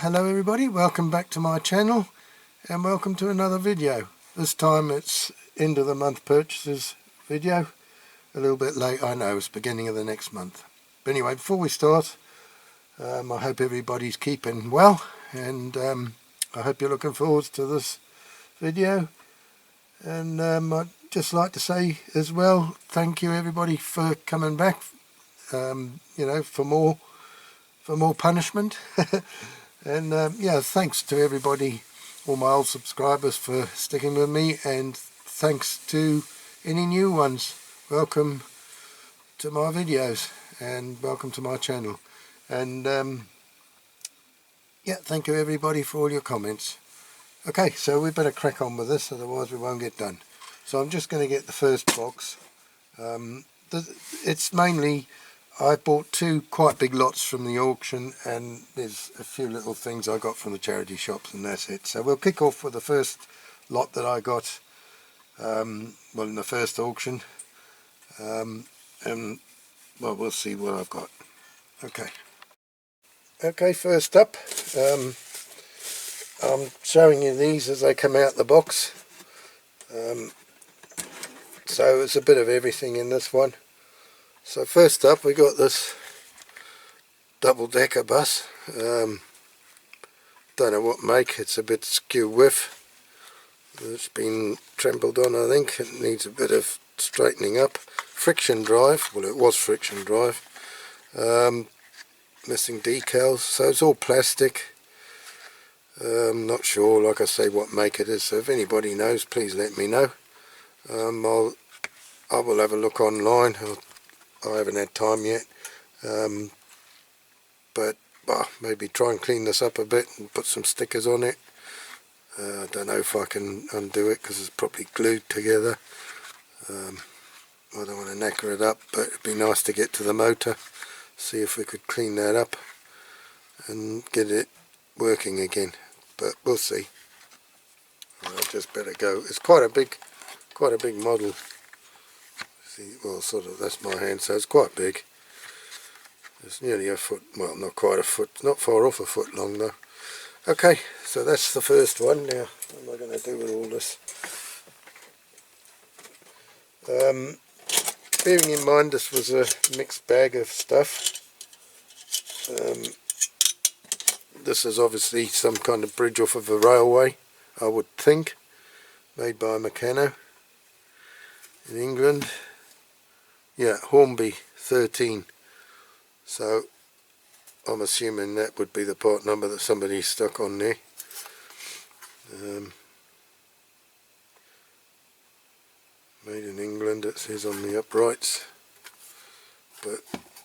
Hello everybody, welcome back to my channel and welcome to another video. This time it's end of the month purchases video. A little bit late, I know, it's beginning of the next month. But anyway, before we start, I hope everybody's keeping well, and I hope you're looking forward to this video. And I'd just like to say as well, thank you everybody for coming back, you know, for more punishment. And yeah, thanks to everybody, all my old subscribers, for sticking with me, and thanks to any new ones. Welcome to my videos and welcome to my channel. And yeah, thank you everybody for all your comments. Okay, so we better crack on with this, otherwise we won't get done. So I'm just going to get the first box. It's mainly, I bought two quite big lots from the auction, and there's a few little things I got from the charity shops, and that's it. So we'll kick off with the first lot that I got, well, in the first auction, and well, we'll see what I've got. Okay, first up, I'm showing you these as they come out the box. So it's a bit of everything in this one. So first up we got this double-decker bus. Don't know what make, it's a bit skew whiff. It's been trampled on, I think. It needs a bit of straightening up. Friction drive, well, it was friction drive. Missing decals, so it's all plastic. Not sure, like I say, what make it is, so if anybody knows, please let me know. I will have a look online. I haven't had time yet, but maybe try and clean this up a bit and put some stickers on it. I don't know if I can undo it because it's probably glued together. I don't want to knacker it up, but it'd be nice to get to the motor, see if we could clean that up and get it working again, but we'll see. I just better go. It's quite a big model. See, well, sort of, that's my hand, so it's quite big. It's nearly a foot, well, not quite a foot, not far off a foot long though. Okay, so that's the first one. Now, what am I going to do with all this? Bearing in mind this was a mixed bag of stuff, this is obviously some kind of bridge off of a railway, I would think, made by a Meccano in England. Yeah, Hornby 13. So I'm assuming that would be the part number that somebody stuck on there. Made in England, it says on the uprights. But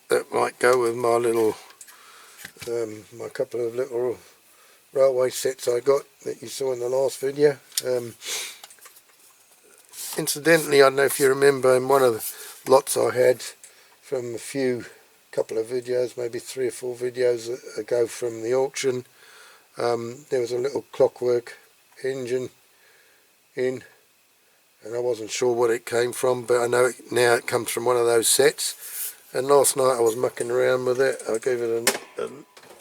that might go with my little, my couple of little railway sets I got that you saw in the last video. Incidentally, I don't know if you remember, in one of the lots I had from a couple of videos, maybe 3 or 4 videos ago from the auction, there was a little clockwork engine in, and I wasn't sure what it came from, but I know now it comes from one of those sets. And last night I was mucking around with it. I gave it a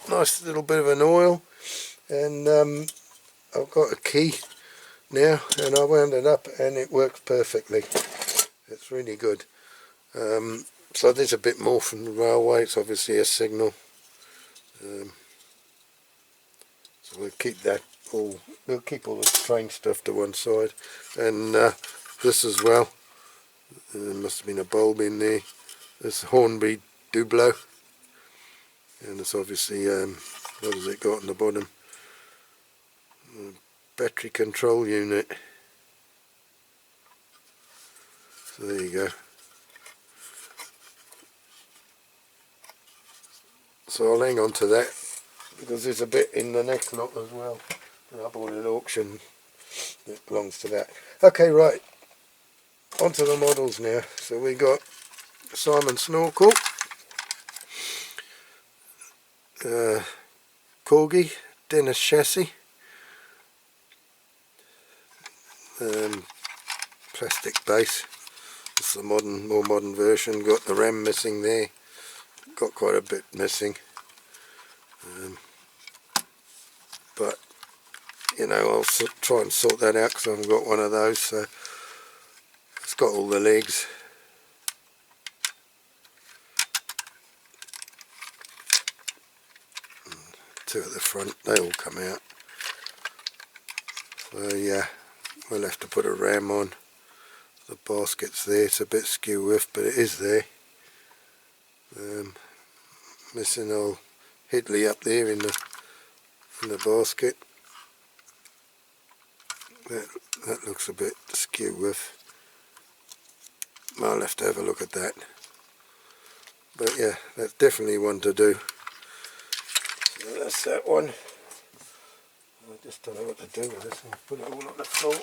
nice little bit of an oil, and I've got a key now, and I wound it up and it works perfectly. It's really good. So there's a bit more from the railway. It's obviously a signal, so we'll keep that all, we'll keep all the train stuff to one side. And this as well, there must have been a bulb in there. This Hornby Dublo, and it's obviously, what has it got on the bottom? Battery control unit. So there you go. So I'll hang on to that, because there's a bit in the next lot as well that I bought at auction that belongs to that. Okay, right, onto the models now. So we got Simon Snorkel, Corgi, Dennis chassis, plastic base. It's the more modern version. Got the ram missing there. Got quite a bit missing. but you know, I'll try and sort that out because I haven't got one of those. So it's got all the legs. Two at the front, they all come out. So yeah, we'll have to put a ram on. The basket's there, it's a bit skew with, but it is there. Missing old Headley up there in the basket. That looks a bit skew with. I'll have to have a look at that. But yeah, that's definitely one to do. So that's that one. I just don't know what to do with this. I'll put it all on the floor.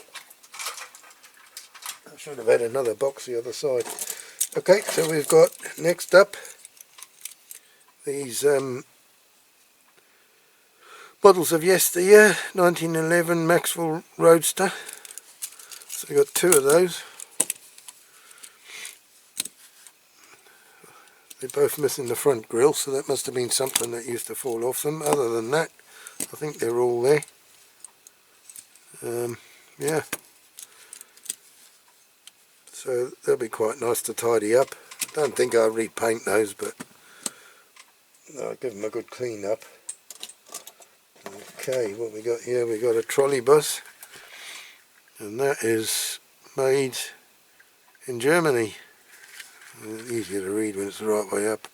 I should have had another box the other side. Okay, so we've got next up these bottles of yesteryear, 1911 Maxwell Roadster. So we've got two of those. They're both missing the front grille, so that must have been something that used to fall off them. Other than that, I think they're all there. Yeah. So they'll be quite nice to tidy up. I don't think I'll repaint those, but I'll give them a good clean up. Okay, what we got here? We got a trolley bus, and that is made in Germany. Easier to read when it's the right way up.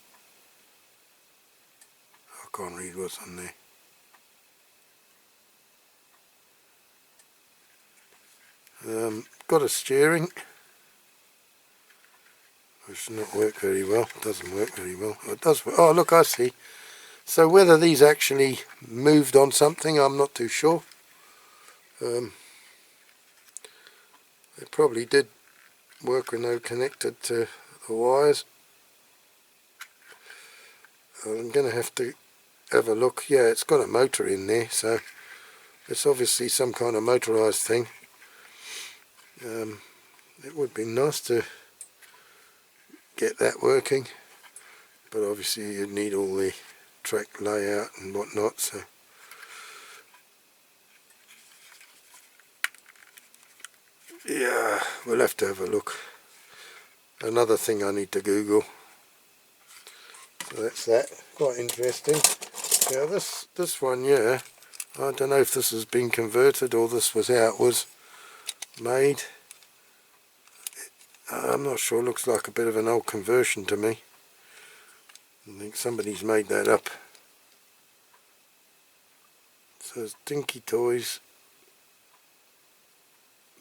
I can't read what's on there. Got a steering, which does not work very well. It doesn't work very well. It does work. Oh look, I see. So whether these actually moved on something, I'm not too sure. They probably did work when they were connected to the wires. I'm going to have to have a look. Yeah, it's got a motor in there, so it's obviously some kind of motorised thing. It would be nice to get that working, but obviously you'd need all the track layout and whatnot, so yeah, we'll have to have a look. Another thing I need to Google. So that's that. Quite interesting. Now this one, yeah, I don't know if this has been converted or this was how it was made. I'm not sure. It looks like a bit of an old conversion to me. I think somebody's made that up. It says Dinky Toys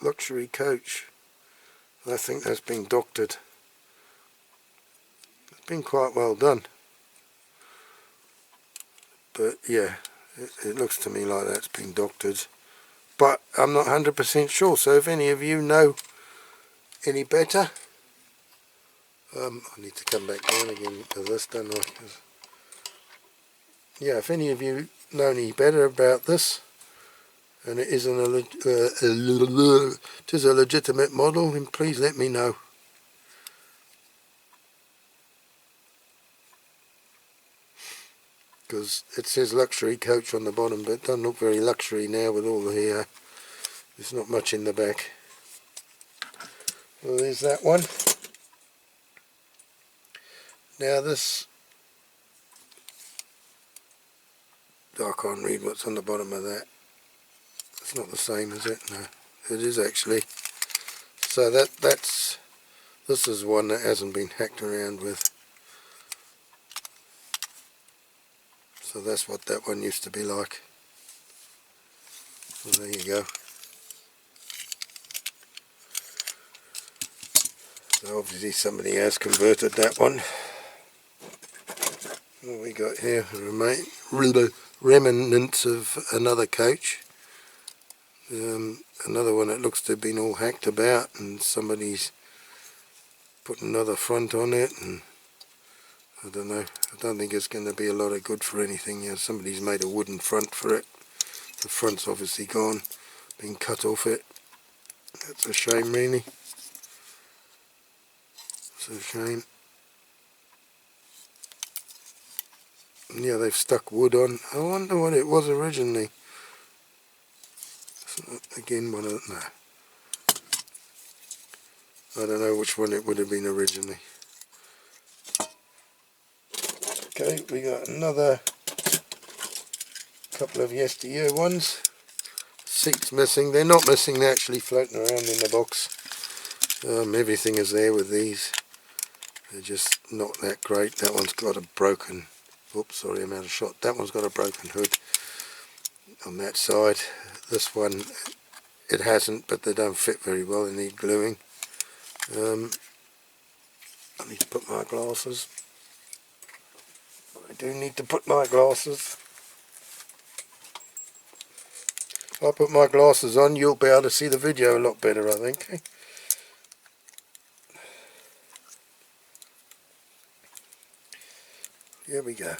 luxury coach. I think that's been doctored. It's been quite well done. But yeah, it looks to me like that's been doctored. But I'm not 100% sure, so if any of you know any better, I need to come back down again to this, don't I? Yeah, if any of you know any better about this, and it is a legitimate model, then please let me know. Because it says luxury coach on the bottom, but it doesn't look very luxury now with all the hair. There's not much in the back. Well, there's that one. Now this, I can't read what's on the bottom of that. It's not the same, is it? No, it is actually. So this is one that hasn't been hacked around with. So that's what that one used to be like. Well, there you go. So obviously somebody has converted that one. What we got here? Remnants of another coach. Another one that looks to have been all hacked about, and somebody's put another front on it, and I don't know. I don't think it's going to be a lot of good for anything. You know, somebody's made a wooden front for it. The front's obviously gone, been cut off it. That's a shame, really. It's a shame. Yeah, they've stuck wood on. I wonder what it was originally. again one of the, no, I don't know which one it would have been originally. Okay, we got another couple of yesteryear ones. Seats missing. They're not missing, they're actually floating around in the box. Everything is there with these. They're just not that great. That one's got a broken, oops, sorry, I'm out of shot. That one's got a broken hood on that side. This one, it hasn't, but they don't fit very well. They need gluing. I need to put my glasses. I do need to put my glasses. If I put my glasses on, you'll be able to see the video a lot better, I think. Here we go.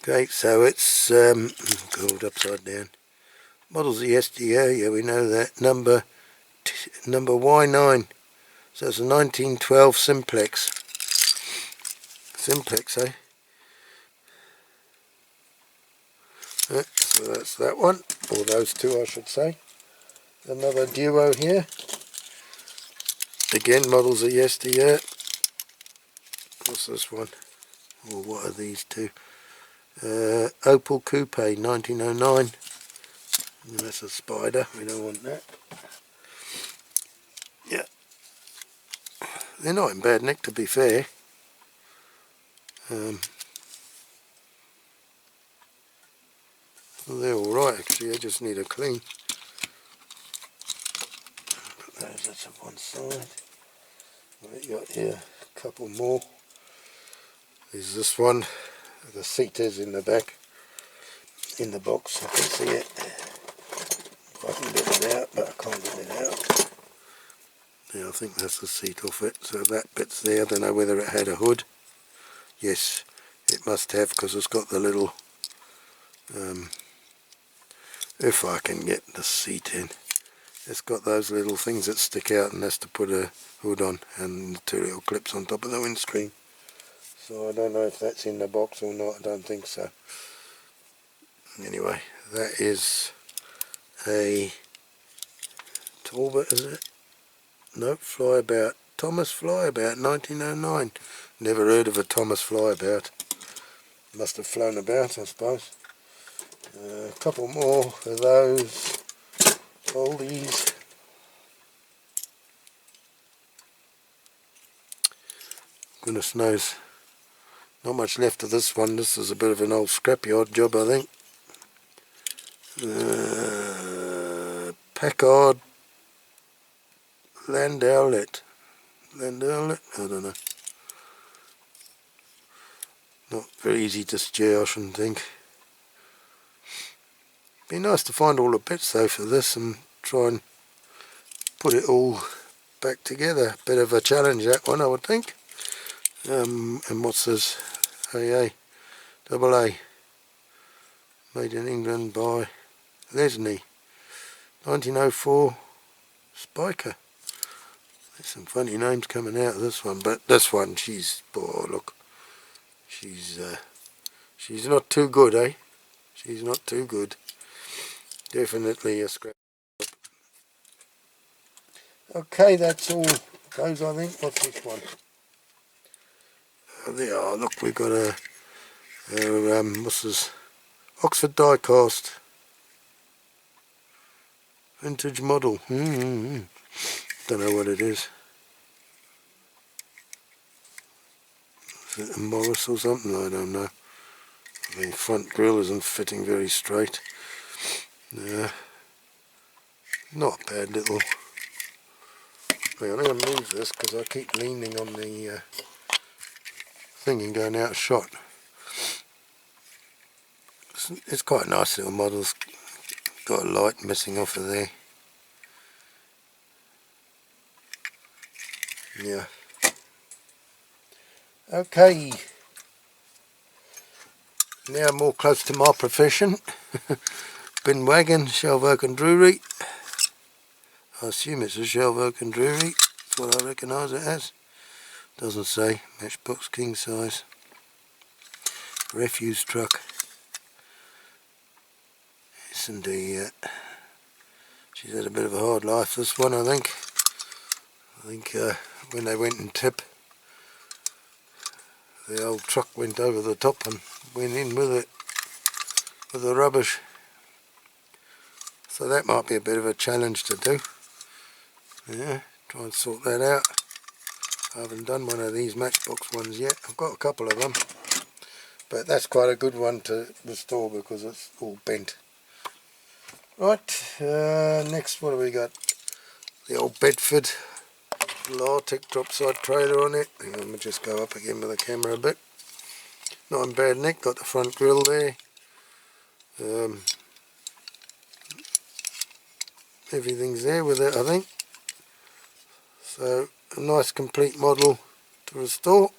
Okay, so it's called upside down. Models of yesteryear, yeah, we know that. Number Y9. So it's a 1912 Simplex. Simplex, eh? So that's that one, or those two I should say. Another duo here. Again, models of yesteryear. What's this one? Or what are these two? Opel Coupe 1909. And that's a Spider, we don't want that. Yeah. They're not in bad nick, to be fair. Well, they're alright actually, they just need a clean. Put those at one side. What you got here? A couple more. There's this one. The seat is in the back. In the box, I can see it. If I can get it out, but I can't get it out. Yeah, I think that's the seat off it. So that bit's there. I don't know whether it had a hood. Yes, it must have, because it's got the little, if I can get the seat in, it's got those little things that stick out and has to put a hood on, and the two little clips on top of the windscreen. So I don't know if that's in the box or not, I don't think so. Anyway, that is a Talbot, is it? Nope, Flyabout. Thomas Flyabout, 1909. Never heard of a Thomas Flyabout. Must have flown about, I suppose. A couple more of those oldies. Goodness knows. Not much left of this one. This is a bit of an old scrapyard job, I think. Packard Landaulet. Landaulet? I don't know. Not very easy to steer, I shouldn't think. Be nice to find all the bits though for this and try and put it all back together. Bit of a challenge, that one, I would think. And what's this? AA, double A. Made in England by Lesney. 1904 Spiker. There's some funny names coming out of this one, but this one, she's, oh look, she's not too good, eh? She's not too good. Definitely a scrap. Okay, that's all those, I think. What's this one? Oh, there are. Look, we've got a what's this? Oxford DIECAST vintage model. Don't know what it is. Is it a Morris or something? I don't know. The front grille isn't fitting very straight. Not a bad little. Hang on, I'm going to move this because I keep leaning on the thing and going out of shot. It's quite a nice little model. It's got a light missing off of there. Yeah. Okay. Now more close to my profession. Bin wagon, Shelve Oak and Drury. I assume it's a Shelve Oak and Drury. That's what I recognise it as. Doesn't say. Matchbox king size. Refuse truck. decent yet. She's had a bit of a hard life, this one, I think. When they went and tip, the old truck went over the top and went in with it, with the rubbish. So that might be a bit of a challenge to do. Yeah, try and sort that out. I haven't done one of these matchbox ones yet. I've got a couple of them, but that's quite a good one to restore because it's all bent. Right, next what have we got? The old Bedford Lartic drop side trailer on it. Hang on, let me just go up again with the camera a bit. Not in bad nick, got the front grille there. Everything's there with it, I think. So a nice complete model to restore.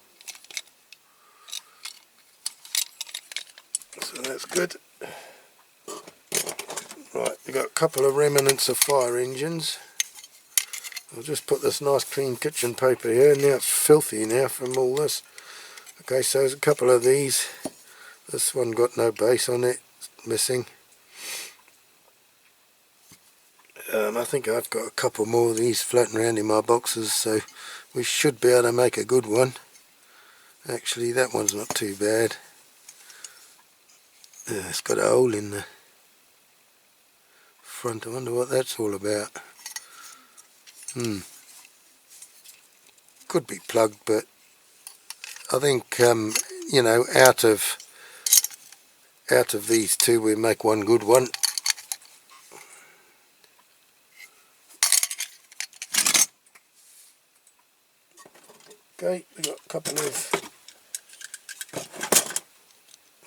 So that's good. Right, we've got a couple of remnants of fire engines. I'll just put this nice clean kitchen paper here. Now it's filthy now from all this. Okay, so there's a couple of these. This one got no base on it, it's missing. I think I've got a couple more of these floating around in my boxes, so we should be able to make a good one. Actually, that one's not too bad. It's got a hole in the front. I wonder what that's all about. Could be plugged, but I think you know, out of these two we make one good one. Okay, we got a couple of,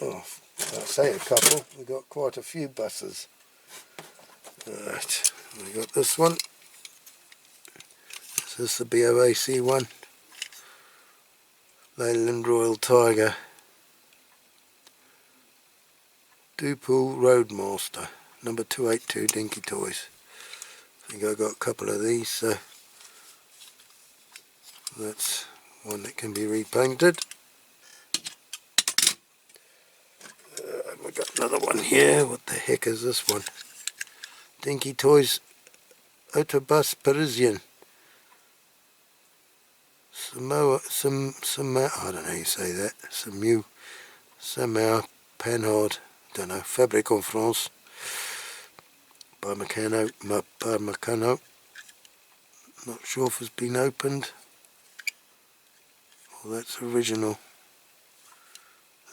oh, I say a couple, we got quite a few buses. Right, we got this one. This is the BOAC one. Leyland Royal Tiger. Dupool Roadmaster, number 282 Dinky Toys. I think I got a couple of these, so that's one that can be repainted. We've got another one here. What the heck is this one? Dinky Toys Autobus Parisian. Samoa, I don't know how you say that. Samoa Panhard. Don't know. Fabric en France. By Meccano. Not sure if it's been opened. Well, that's original.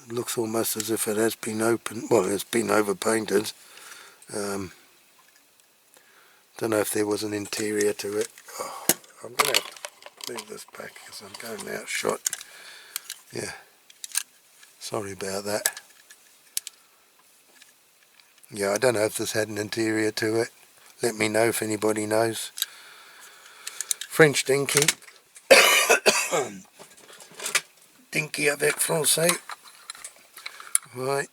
It looks almost as if it has been opened. Well, it's been overpainted. Don't know if there was an interior to it. Oh, I'm going to have to move this back because I'm going out shot. Yeah. Sorry about that. Yeah, I don't know if this had an interior to it. Let me know if anybody knows. French Dinky. Dinky avec français. Right,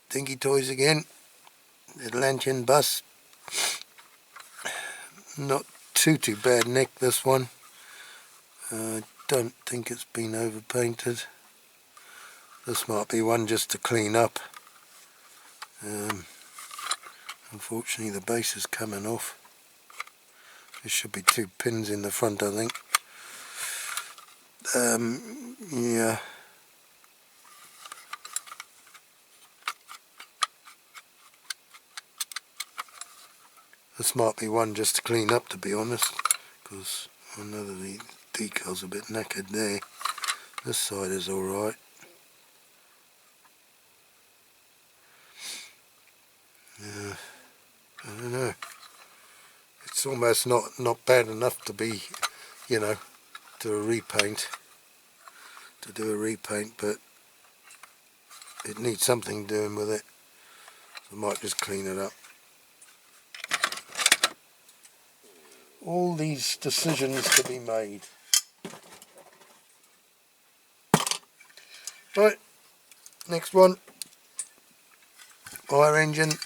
Dinky Toys again. The Lantern bus. Not too bad nick, this one. Don't think it's been overpainted. This might be one just to clean up. Unfortunately the base is coming off. There should be 2 pins in the front, I think. Yeah. This might be one just to clean up, to be honest, because I know that the decal's a bit knackered there. This side is alright. I don't know. It's almost not bad enough to be, you know, to do a repaint, but it needs something doing with it. So I might just clean it up. All these decisions to be made. Right, next one. Fire engine,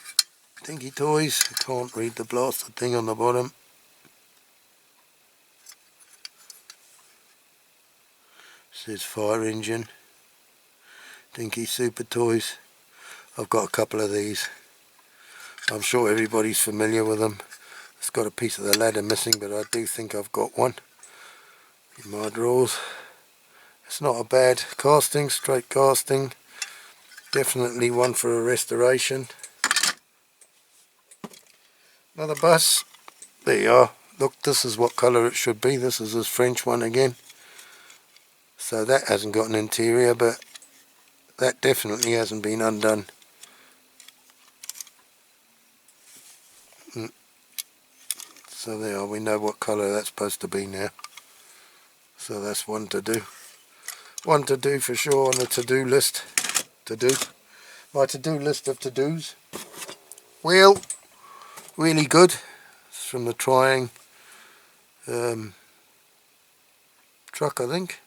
Dinky Toys. I can't read the blasted thing on the bottom. It says fire engine, Dinky Super Toys. I've got a couple of these. I'm sure everybody's familiar with them. It's got a piece of the ladder missing, but I do think I've got one in my drawers. It's not a bad casting, straight casting. Definitely one for a restoration. Another bus. There you are. Look, this is what colour it should be. This is this French one again. So that hasn't got an interior, but that definitely hasn't been undone. So there are, we know what colour that's supposed to be now. So that's one to do. One to do for sure on the to-do list. To do. My to-do list of to-dos. Wheel, really good. It's from the Trying truck, I think.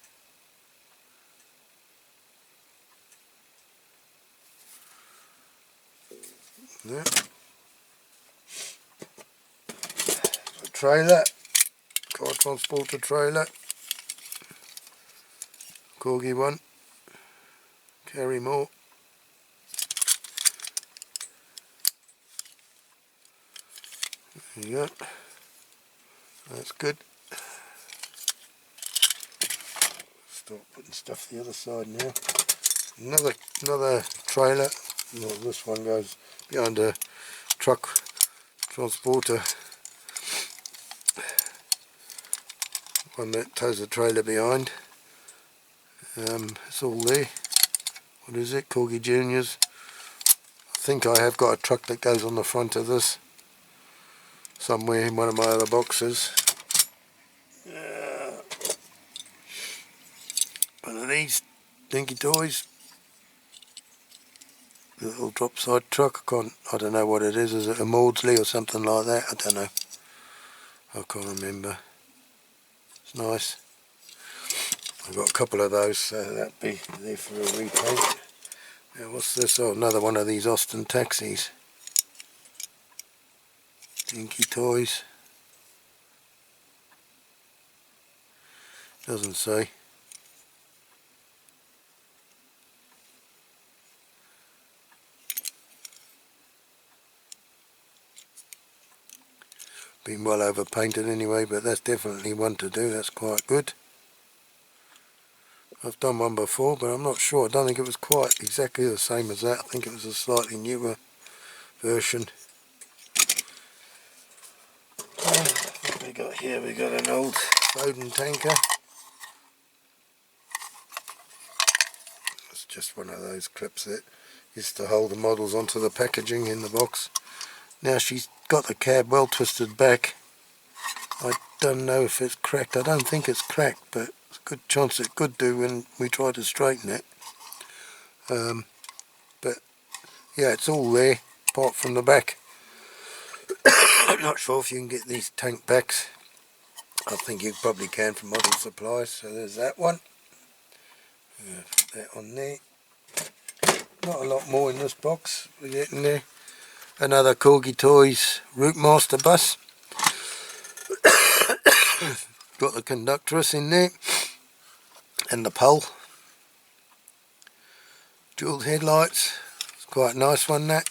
Yeah. A trailer, car transporter trailer. Corgi one. Carry more. There you go. That's good. Start putting stuff the other side now. Another trailer. Well, this one goes behind a truck transporter. One that tows the trailer behind. It's all there. What is it? Corgi Juniors. I think I have got a truck that goes on the front of this somewhere in one of my other boxes. One of these dinky toys. The little drop side truck. I don't know what it is. Is it a Maudsley or something like that? I don't know. I can't remember. It's nice. I've got a couple of those, so that'd be there for a repaint. Now what's this? Oh, another one of these Austin taxis. Dinky toys. Doesn't say. Been well over painted anyway, but that's definitely one to do. That's quite good. I've done one before, but I'm not sure. I don't think it was quite exactly the same as that. I think it was a slightly newer version. What we got here? We got an old Foden tanker. It's just one of those clips that used to hold the models onto the packaging in the box. Now she's got the cab well twisted back. I don't know if it's cracked. I don't think it's cracked, but it's a good chance it could do when we try to straighten it. But yeah, it's all there apart from the back. I'm not sure if you can get these tank backs. I think you probably can from Model Supplies. So there's that one. Put that on there. Not a lot more in this box. We're getting there. Another Corgi Toys Route Master bus. Got the conductress in there. And the pole. Dual headlights. It's quite a nice one, that.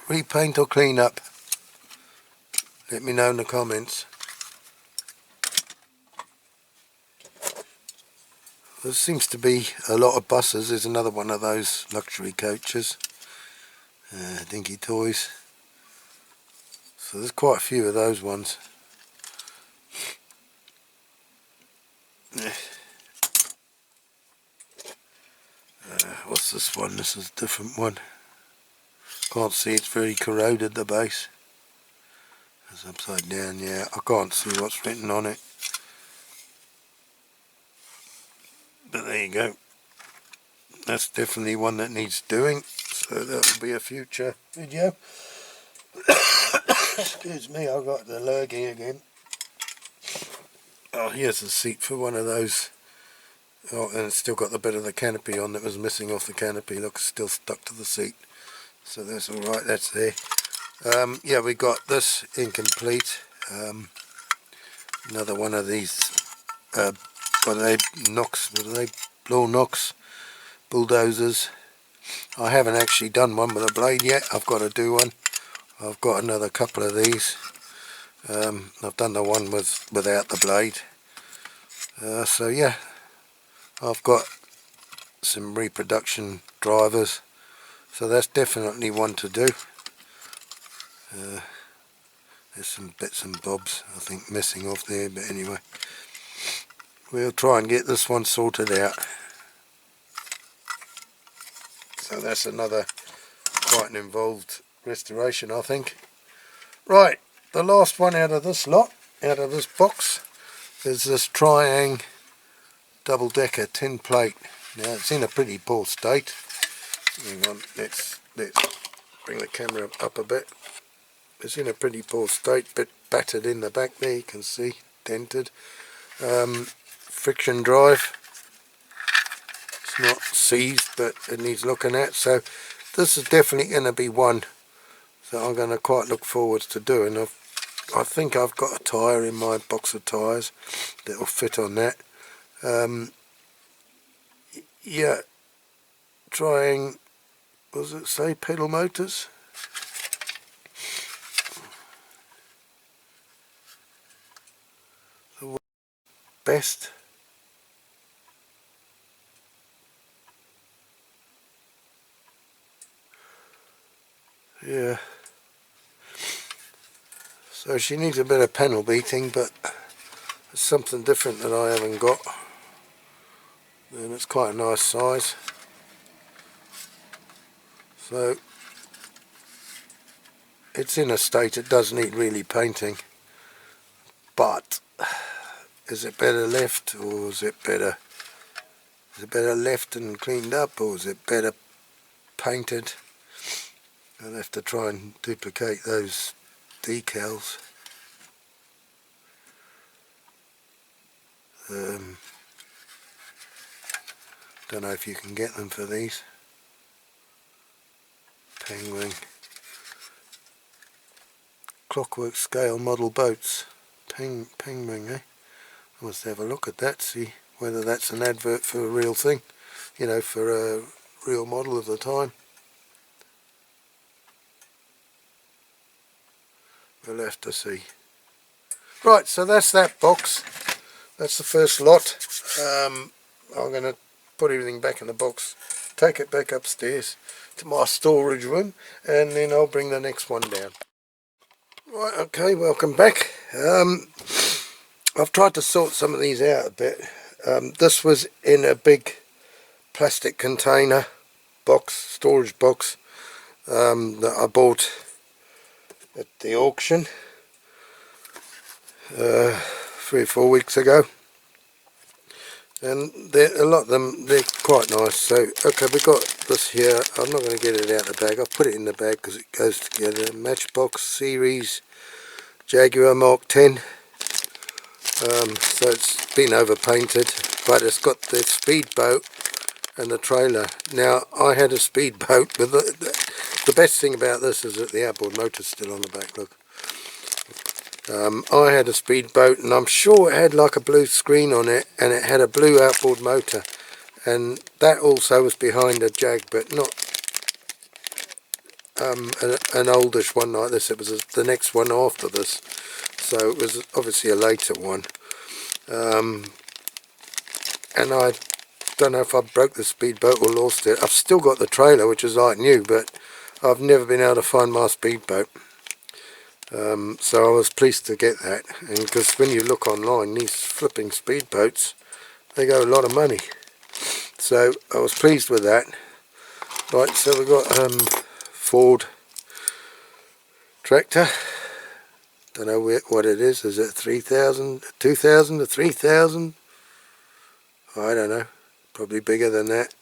Repaint or clean up? Let me know in the comments. There seems to be a lot of buses. There's another one of those luxury coaches. Dinky Toys. So there's quite a few of those ones. What's this one? This is a different one. Can't see, it's very corroded, the base. It's upside down, yeah. I can't see what's written on it. But there you go. That's definitely one that needs doing. So that will be a future video. Excuse me, I've got the lurgy again. Oh, here's the seat for one of those. Oh, and it's still got the bit of the canopy on that was missing off the canopy. Look, it's still stuck to the seat. So that's alright, that's there. Yeah, we got this incomplete. Another one of these, what are they, Knox, what are they, Blow Knox bulldozers. I haven't actually done one with a blade yet. I've got to do one. I've got another couple of these. I've done the one without the blade. So yeah, I've got some reproduction drivers, so that's definitely one to do. There's some bits and bobs I think missing off there, but anyway, we'll try and get this one sorted out. So that's another quite an involved restoration, I think. Right, the last one out of this lot, out of this box, is this Triang double-decker tin plate. Now it's in a pretty poor state. Hang on, let's bring the camera up a bit. It's in a pretty poor state, bit battered in the back there, you can see, dented. Friction drive, it's not seized, but it needs looking at. So this is definitely going to be one that I'm going to quite look forward to doing. I think I've got a tyre in my box of tyres that will fit on that. Yeah, trying, what does it say, pedal motors? The best. Yeah. So she needs a bit of panel beating, but it's something different that I haven't got. And it's quite a nice size. So it's in a state it does need really painting. But is it better left, or is it better left and cleaned up, or is it better painted? I'll have to try and duplicate those decals. Don't know if you can get them for these. Penguin. Clockwork scale model boats. Penguin, eh? I must have a look at that, see whether that's an advert for a real thing. You know, for a real model of the time. We'll have to see. Right, so that's that box. That's the first lot. I'm going to put everything back in the box, take it back upstairs to my storage room, and then I'll bring the next one down. Right, okay, welcome back. I've tried to sort some of these out a bit. This was in a big plastic container box, storage box, that I bought at the auction 3 or 4 weeks ago, and a lot of them, they're quite nice. So okay, we got this here. I'm not going to get it out of the bag. I'll put it in the bag because it goes together. Matchbox series Jaguar Mark 10. So it's been overpainted, but it's got the speedboat and the trailer. Now I had a speedboat, but the best thing about this is that the outboard motor's still on the back. Look, I had a speedboat, and I'm sure it had like a blue screen on it, and it had a blue outboard motor, and that also was behind a Jag, but not an oldish one like this. It was the next one after this, so it was obviously a later one. And I don't know if I broke the speedboat or lost it. I've still got the trailer, which is like new, but I've never been able to find my speedboat. So I was pleased to get that, and because when you look online, these flipping speedboats, they go a lot of money. So I was pleased with that. Right, so we've got Ford tractor. Don't know what it is. Is it 3,000, 2,000 or 3,000? I don't know. Probably bigger than that.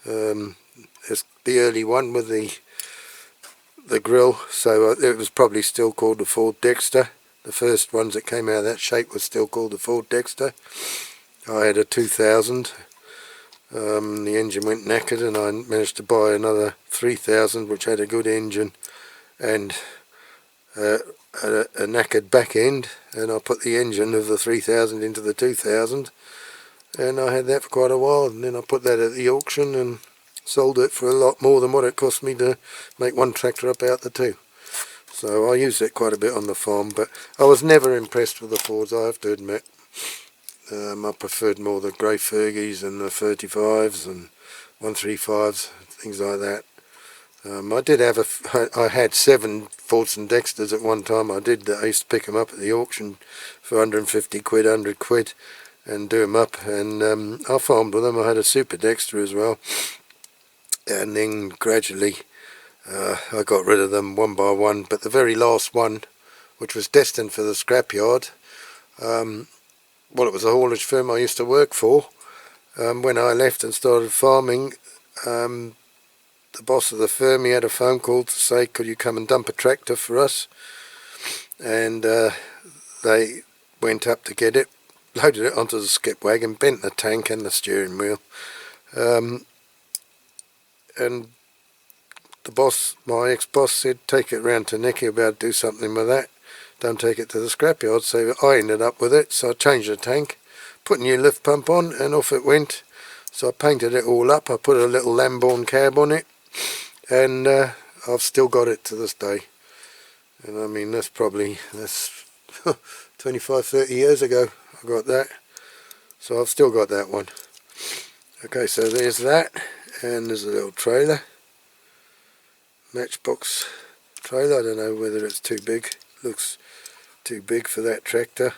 It's the early one with the grill, so it was probably still called the Ford Dexter. The first ones that came out of that shape was still called the Ford Dexter. I had a 2000. The engine went knackered, and I managed to buy another 3000 which had a good engine and a knackered back end, and I put the engine of the 3000 into the 2000, and I had that for quite a while, and then I put that at the auction, and sold it for a lot more than what it cost me to make one tractor up out the two. So I used it quite a bit on the farm, but I was never impressed with the Fords, I have to admit. I preferred more the grey Fergies and the 35s and 135s, things like that. I did have I had 7 Fords and Dexters at one time. I used to pick them up at the auction for 150 quid, 100 quid, and do them up. And I farmed with them. I had a Super Dexter as well. And then gradually I got rid of them one by one. But the very last one, which was destined for the scrapyard, well, it was a haulage firm I used to work for. When I left and started farming, the boss of the firm, he had a phone call to say, could you come and dump a tractor for us? And they went up to get it, loaded it onto the skip wagon, bent the tank and the steering wheel. And the boss, my ex-boss, said, take it round to Nick, he'll be able to do something with that. Don't take it to the scrapyard. So I ended up with it, so I changed the tank, put a new lift pump on, and off it went. So I painted it all up, I put a little Lamborn cab on it, and I've still got it to this day. And I mean, that's 25-30 years ago I got that, so I've still got that one. Okay, so there's that, and there's a little trailer, matchbox trailer. I don't know whether it's too big, looks too big for that tractor,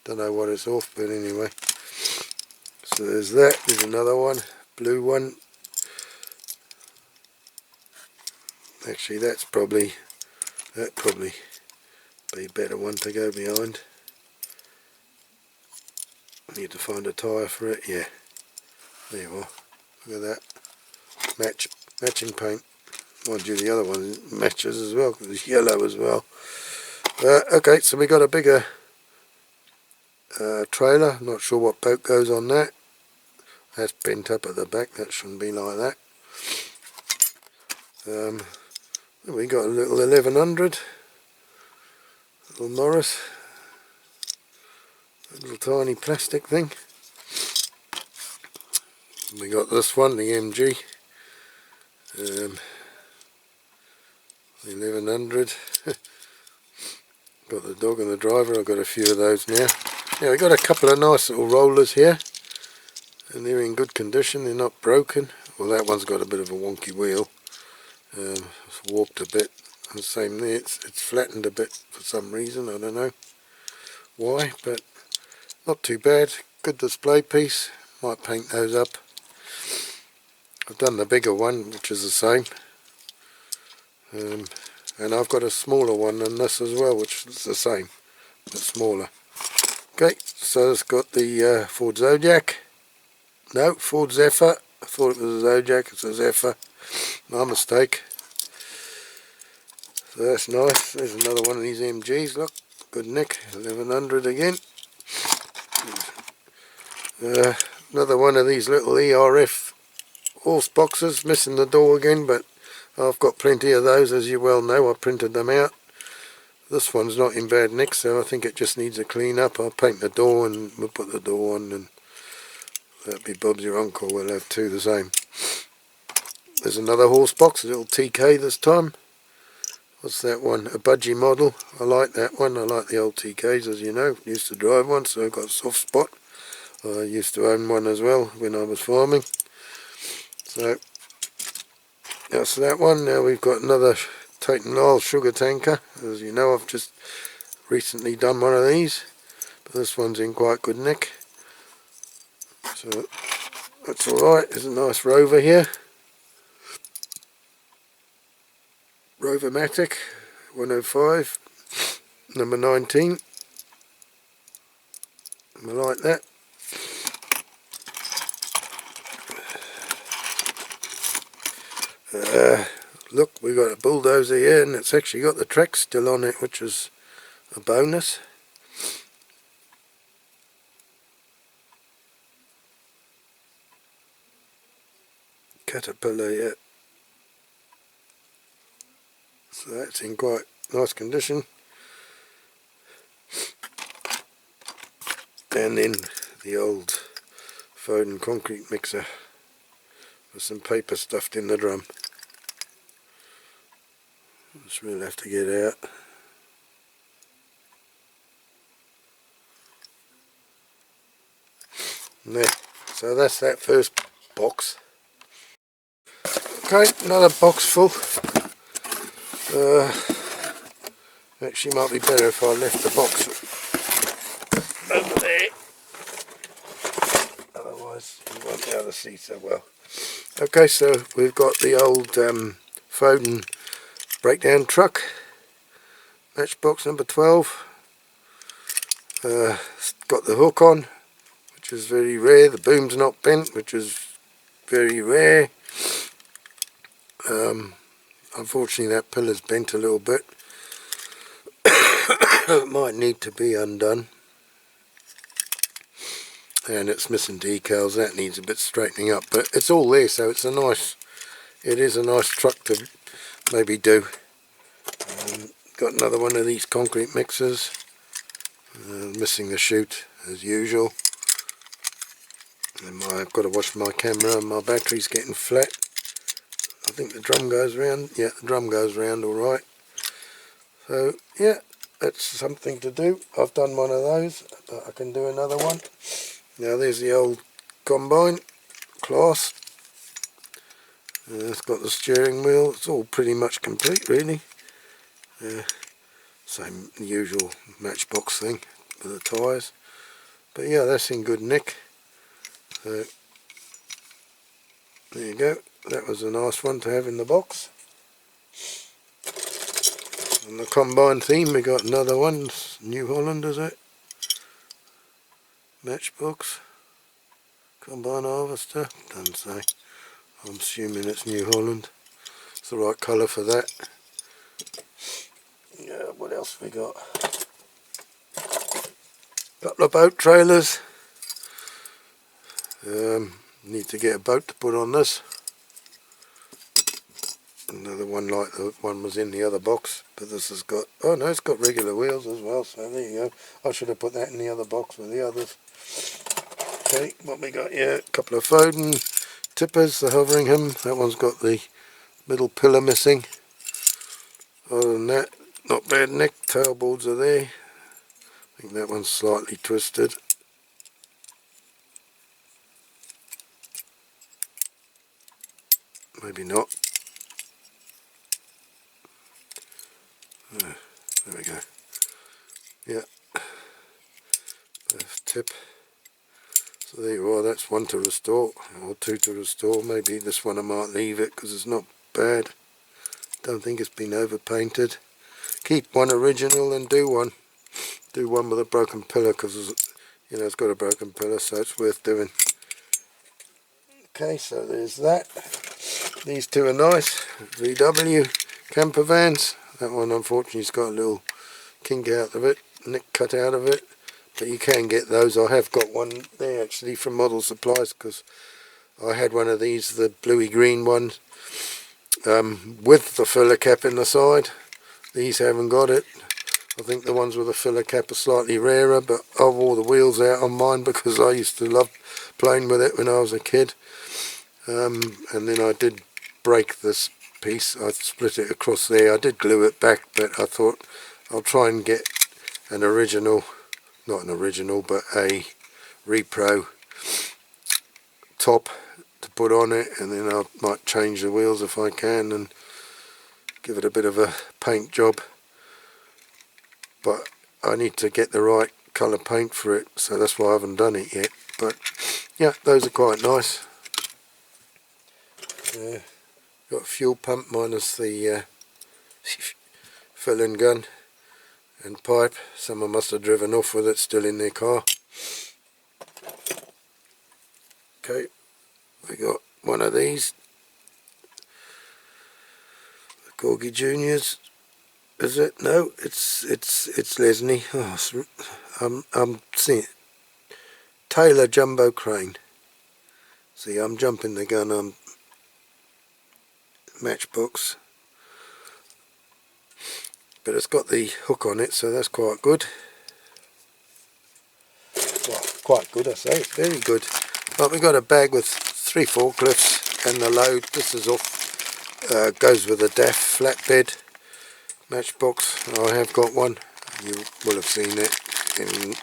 don't know what it's off, but anyway. So there's that. There's another one, blue one. Actually, that'd probably be a better one to go behind. I need to find a tyre for it. Yeah, there you are. Look at that. Matching paint. Mind you, the other one matches as well because it's yellow as well. Okay, so we got a bigger trailer. Not sure what boat goes on that. That's bent up at the back. That shouldn't be like that. We got a little 1100, little Morris, a little tiny plastic thing. We got this one, the MG, the 1100. Got the dog and the driver. I've got a few of those now. Yeah, we got a couple of nice little rollers here, and they're in good condition. They're not broken. Well, that one's got a bit of a wonky wheel. It's warped a bit. And the same there, it's flattened a bit for some reason, I don't know why, but not too bad. Good display piece, might paint those up. I've done the bigger one, which is the same, and I've got a smaller one than this as well, which is the same, but smaller. Okay, so it's got the Ford Zodiac, no, Ford Zephyr. I thought it was a Zodiac, it's a Zephyr, my mistake. So that's nice. There's another one of these MGs, look, good nick, 1100 again. Another one of these little ERF horse boxes, missing the door again, but I've got plenty of those, as you well know. I printed them out. This one's not in bad nick, so I think it just needs a clean up. I'll paint the door and we'll put the door on, and that'll be Bob's your uncle. We'll have two the same. There's another horse box, a little TK this time. What's that one? A budgie model. I like that one. I like the old TKs, as you know. Used to drive one, so I've got a soft spot. I used to own one as well when I was farming. So that's that one. Now we've got another Tate & Lyle sugar tanker. As you know, I've just recently done one of these, but this one's in quite good nick. So that's alright. There's a nice Rover here. Rover-matic 105, number 19. I like that. Look, we've got a bulldozer here, and it's actually got the tracks still on it, which is a bonus. Caterpillar, yeah. So that's in quite nice condition. And then the old Foden concrete mixer, with some paper stuffed in the drum. Just really have to get out. There, so that's that first box. Okay, another box full. Actually might be better if I left the box over there. Otherwise you won't be able to see so well. Okay, so we've got the old Foden breakdown truck. Matchbox number 12. It's got the hook on, which is very rare. The boom's not bent, which is very rare. Unfortunately that pillar's bent a little bit. It might need to be undone. And it's missing decals. That needs a bit straightening up, but it's all there, so it is a nice truck to maybe do. Got another one of these concrete mixers. Missing the chute as usual. And I've got to watch my camera and my battery's getting flat. I think the drum goes round. Yeah, the drum goes round alright. So yeah, that's something to do. I've done one of those, but I can do another one. Now there's the old combine class. It's got the steering wheel. It's all pretty much complete really. Same usual matchbox thing with the tyres. But yeah, that's in good nick. So there you go. That was a nice one to have in the box. On the combine theme we got another one. It's New Holland, is it? Matchbox. Combine harvester. Doesn't say. I'm assuming it's New Holland. It's the right colour for that. Yeah, what else we got? Couple of boat trailers. Need to get a boat to put on this. Another one like the one was in the other box, but this has got, oh no, it's got regular wheels as well, so there you go. I should have put that in the other box with the others. Okay, what we got here, a couple of Foden tippers, the Hoveringham. That one's got the middle pillar missing. Other than that, not bad nick, tailboards are there. I think that one's slightly twisted. Maybe not. There we go. Yeah. Tip. So there you are, that's one to restore, or two to restore. Maybe this one I might leave it because it's not bad. Don't think it's been overpainted. Keep one original and do one. Do one with a broken pillar because, you know, it's got a broken pillar, so it's worth doing. Okay, so there's that. These two are nice. VW camper vans. That one unfortunately has got a little kink out of it, nick cut out of it. But you can get those. I have got one there actually from Model Supplies because I had one of these, the bluey green one, with the filler cap in the side. These haven't got it. I think the ones with the filler cap are slightly rarer, but I wore the wheels out on mine because I used to love playing with it when I was a kid. And then I did break this piece. I split it across there. I did glue it back, but I thought I'll try and get an original, not an original, but a repro top to put on it, and then I might change the wheels if I can and give it a bit of a paint job. But I need to get the right colour paint for it, so that's why I haven't done it yet. But yeah, those are quite nice. Got a fuel pump minus the fill-in gun and pipe. Someone must have driven off with it still in their car. Okay, we got one of these, the Corgi Juniors. Is it? No, it's Lesney. Oh, I'm seeing it. Taylor Jumbo Crane. See, I'm jumping the gun on Matchbox, but it's got the hook on it, so that's quite good. Well, quite good, I say. It's very good. But we got a bag with 3 forklifts. and the load. This is off, goes with a DAF flatbed matchbox. I have got one. You will have seen it in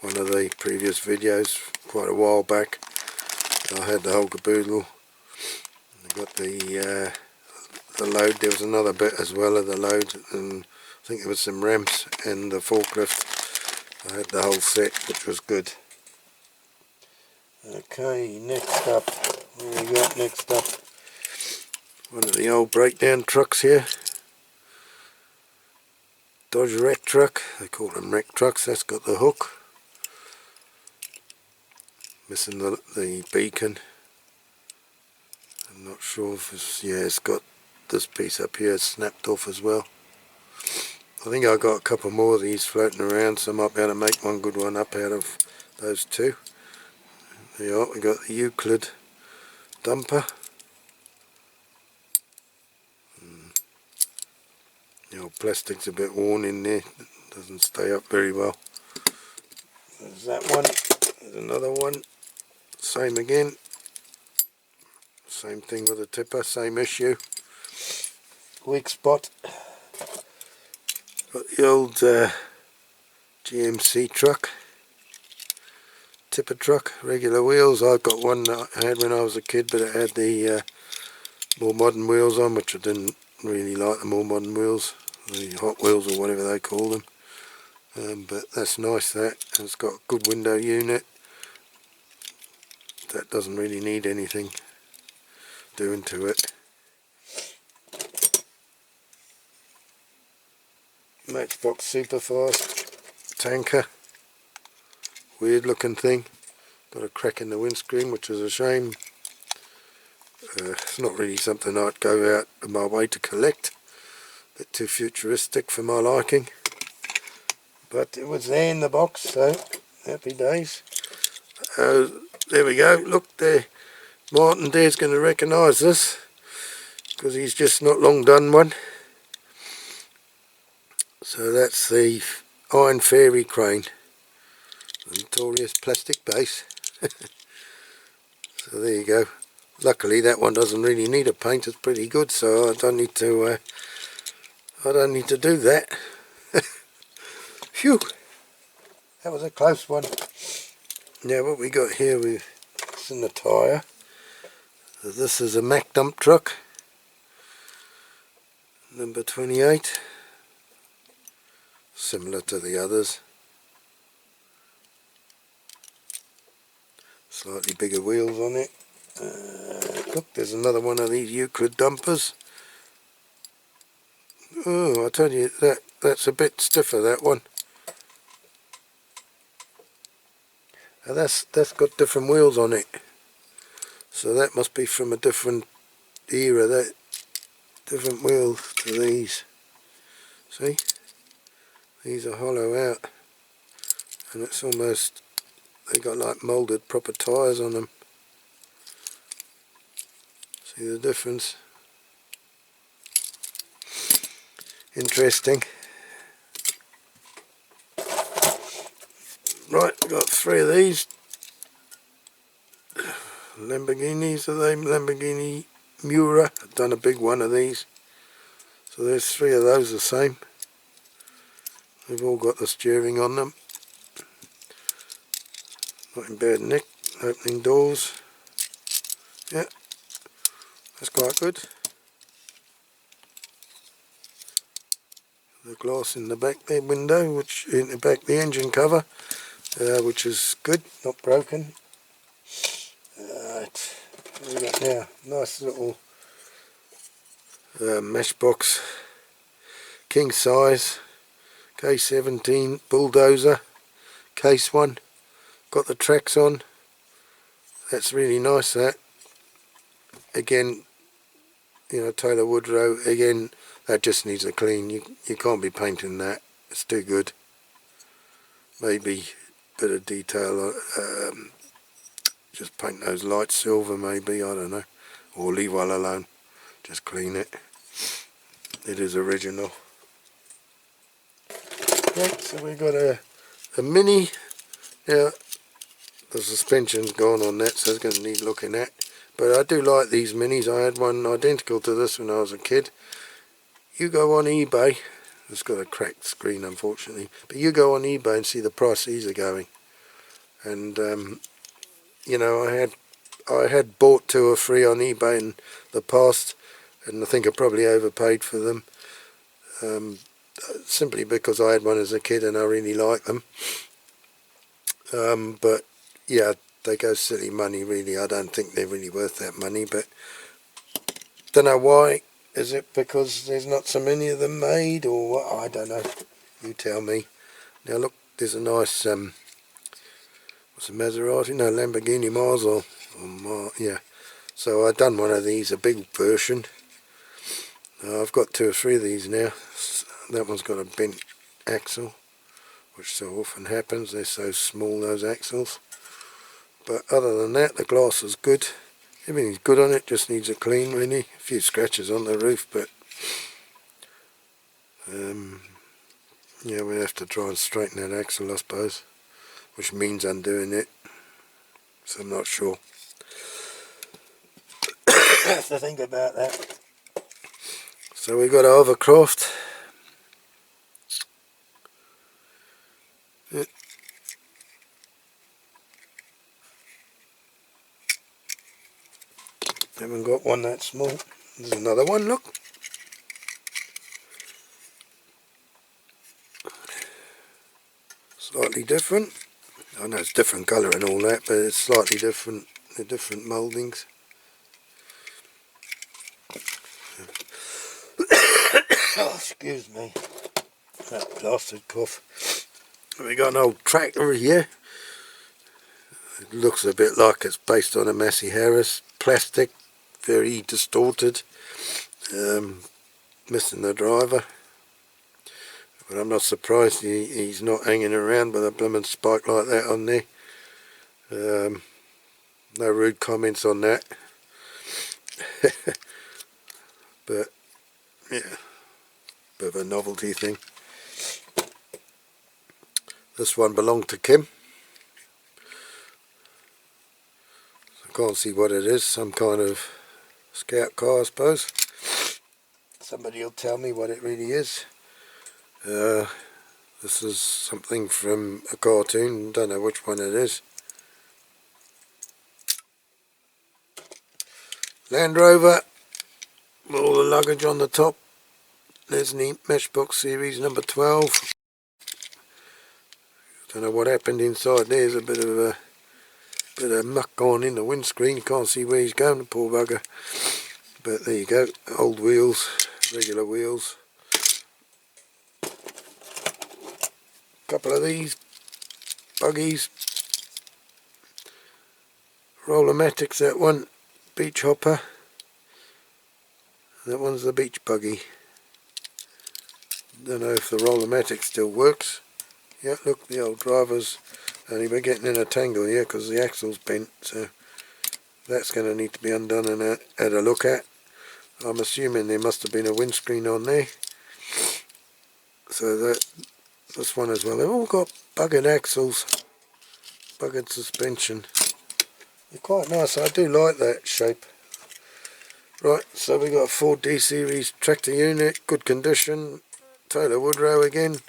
one of the previous videos quite a while back. I had the whole caboodle. I got the load. There was another bit as well of the load, and I think there was some ramps and the forklift. I had the whole set, which was good. Okay, next up, what we got next up? One of the old breakdown trucks here. Dodge wreck truck, they call them wreck trucks. That's got the hook. Missing the beacon. I'm not sure if it's, yeah, it's got this piece up here snapped off as well. I think I got a couple more of these floating around, so I might be able to make one good one up out of those two. There you are, we got the Euclid dumper. The old plastic's a bit worn in there, doesn't stay up very well. There's that one, there's another one, same again. Same thing with the tipper, same issue. Weak spot. Got the old GMC truck, tipper truck, regular wheels. I've got one that I had when I was a kid, but it had the more modern wheels on, which I didn't really like, the more modern wheels, the Hot Wheels or whatever they call them. But that's nice, that, and it's got a good window unit. That doesn't really need anything doing to it. Matchbox Superfast tanker, weird looking thing, got a crack in the windscreen, which is a shame. It's not really something I'd go out of my way to collect, a bit too futuristic for my liking, but it was there in the box, so happy days. There we go, look there, Martin there's going to recognise this, because he's just not long done one. So that's the Iron Fairy crane, the notorious plastic base. So there you go. Luckily that one doesn't really need a paint, it's pretty good, so I don't need to do that. Phew, that was a close one. Now what we got here, it's in the tyre. This is a Mack dump truck, number 28. Similar to the others, slightly bigger wheels on it. Look, there's another one of these Euclid dumpers. Oh, I tell you, that's a bit stiffer, that one. And that's got different wheels on it, so that must be from a different era. That different wheels to these. See? These are hollow out, and it's almost, they got like moulded proper tyres on them. See the difference? Interesting. Right, we've got 3 of these. Lamborghinis, are they? Lamborghini Miura. I've done a big one of these. So there's 3 of those the same. They've all got the steering on them. Not in bad nick. Opening doors. Yeah, that's quite good. The glass in the back there, window, which in the back, the engine cover, which is good, not broken. Right, what have we got now? Nice little mesh box, king size. K17 bulldozer, case one, got the tracks on. That's really nice, that. Again, you know, Taylor Woodrow, again, that just needs a clean. You can't be painting that, it's too good. Maybe a bit of detail, just paint those lights silver maybe, I don't know, or leave one alone, just clean it. It is original. Right, so we've got a Mini. Now the suspension's gone on that, so it's going to need looking at, But I do like these minis. I had one identical to this when I was a kid. You go on eBay, it's got a cracked screen unfortunately, but you go on eBay and see the price these are going. And you know, I had bought 2 or 3 on eBay in the past, and I think I probably overpaid for them, simply because I had one as a kid and I really like them. But yeah, they go silly money really. I don't think they're really worth that money, but don't know why. Is it because there's not so many of them made, or what? I don't know. You tell me. Now look, there's a nice what's a Maserati? No, Lamborghini Marshall. Yeah. So I've done one of these, a big version. I've got 2 or 3 of these now. That one's got a bent axle, which so often happens. They're so small, those axles. But other than that, the glass is good. Everything's good on it, just needs a clean really. A few scratches on the roof, but yeah, we have to try and straighten that axle, I suppose, which means undoing it. So I'm not sure. I have to think about that. So we got a hovercraft. Haven't got one that small. There's another one, look. Slightly different. I know it's different colour and all that, but it's slightly different. They're different mouldings. Oh, excuse me. That blasted cough. We got an old tractor here. It looks a bit like it's based on a Massey Harris. Plastic, very distorted. Missing the driver. But I'm not surprised he's not hanging around with a blooming spike like that on there. No rude comments on that. But yeah, bit of a novelty thing. This one belonged to Kim. I can't see what it is. Some kind of scout car, I suppose. Somebody will tell me what it really is. This is something from a cartoon. Don't know which one it is. Land Rover. All the luggage on the top. There's the Matchbox series number 12. Don't know what happened inside. There's a bit of muck going in the windscreen. You can't see where he's going, the poor bugger. But there you go. Old wheels, regular wheels. Couple of these buggies. Rollermatics, that one. Beach hopper. That one's the beach buggy. Don't know if the Rollermatic still works. Yeah, look, the old driver's only we're getting in a tangle here because the axle's bent, so that's going to need to be undone and had a look at. I'm assuming there must have been a windscreen on there. So this one as well. They've all got buggered axles, buggered suspension. They're quite nice. I do like that shape. Right, so we got a Ford D series tractor unit, good condition. Taylor Woodrow again.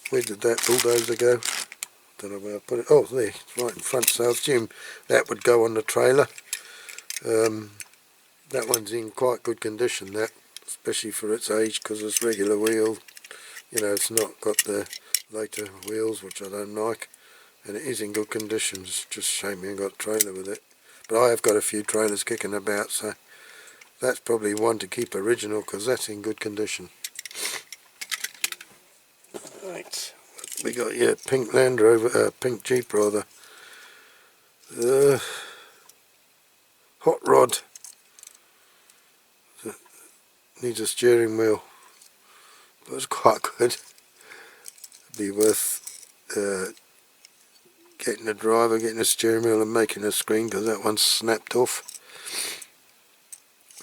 Where did that bulldozer go? Don't know where I put it. Oh, there, it's right in front. So I assume that would go on the trailer. That one's in quite good condition, that, especially for its age, because it's regular wheel. You know, it's not got the later wheels, which I don't like, and it is in good condition. It's just a shame we ain't got a trailer with it. But I have got a few trailers kicking about, so that's probably one to keep original, because that's in good condition. Right, we got here pink Land Rover, pink Jeep rather. Hot rod. Needs a steering wheel, but it's quite good. It'd be worth getting a driver, getting a steering wheel and making a screen, because that one's snapped off.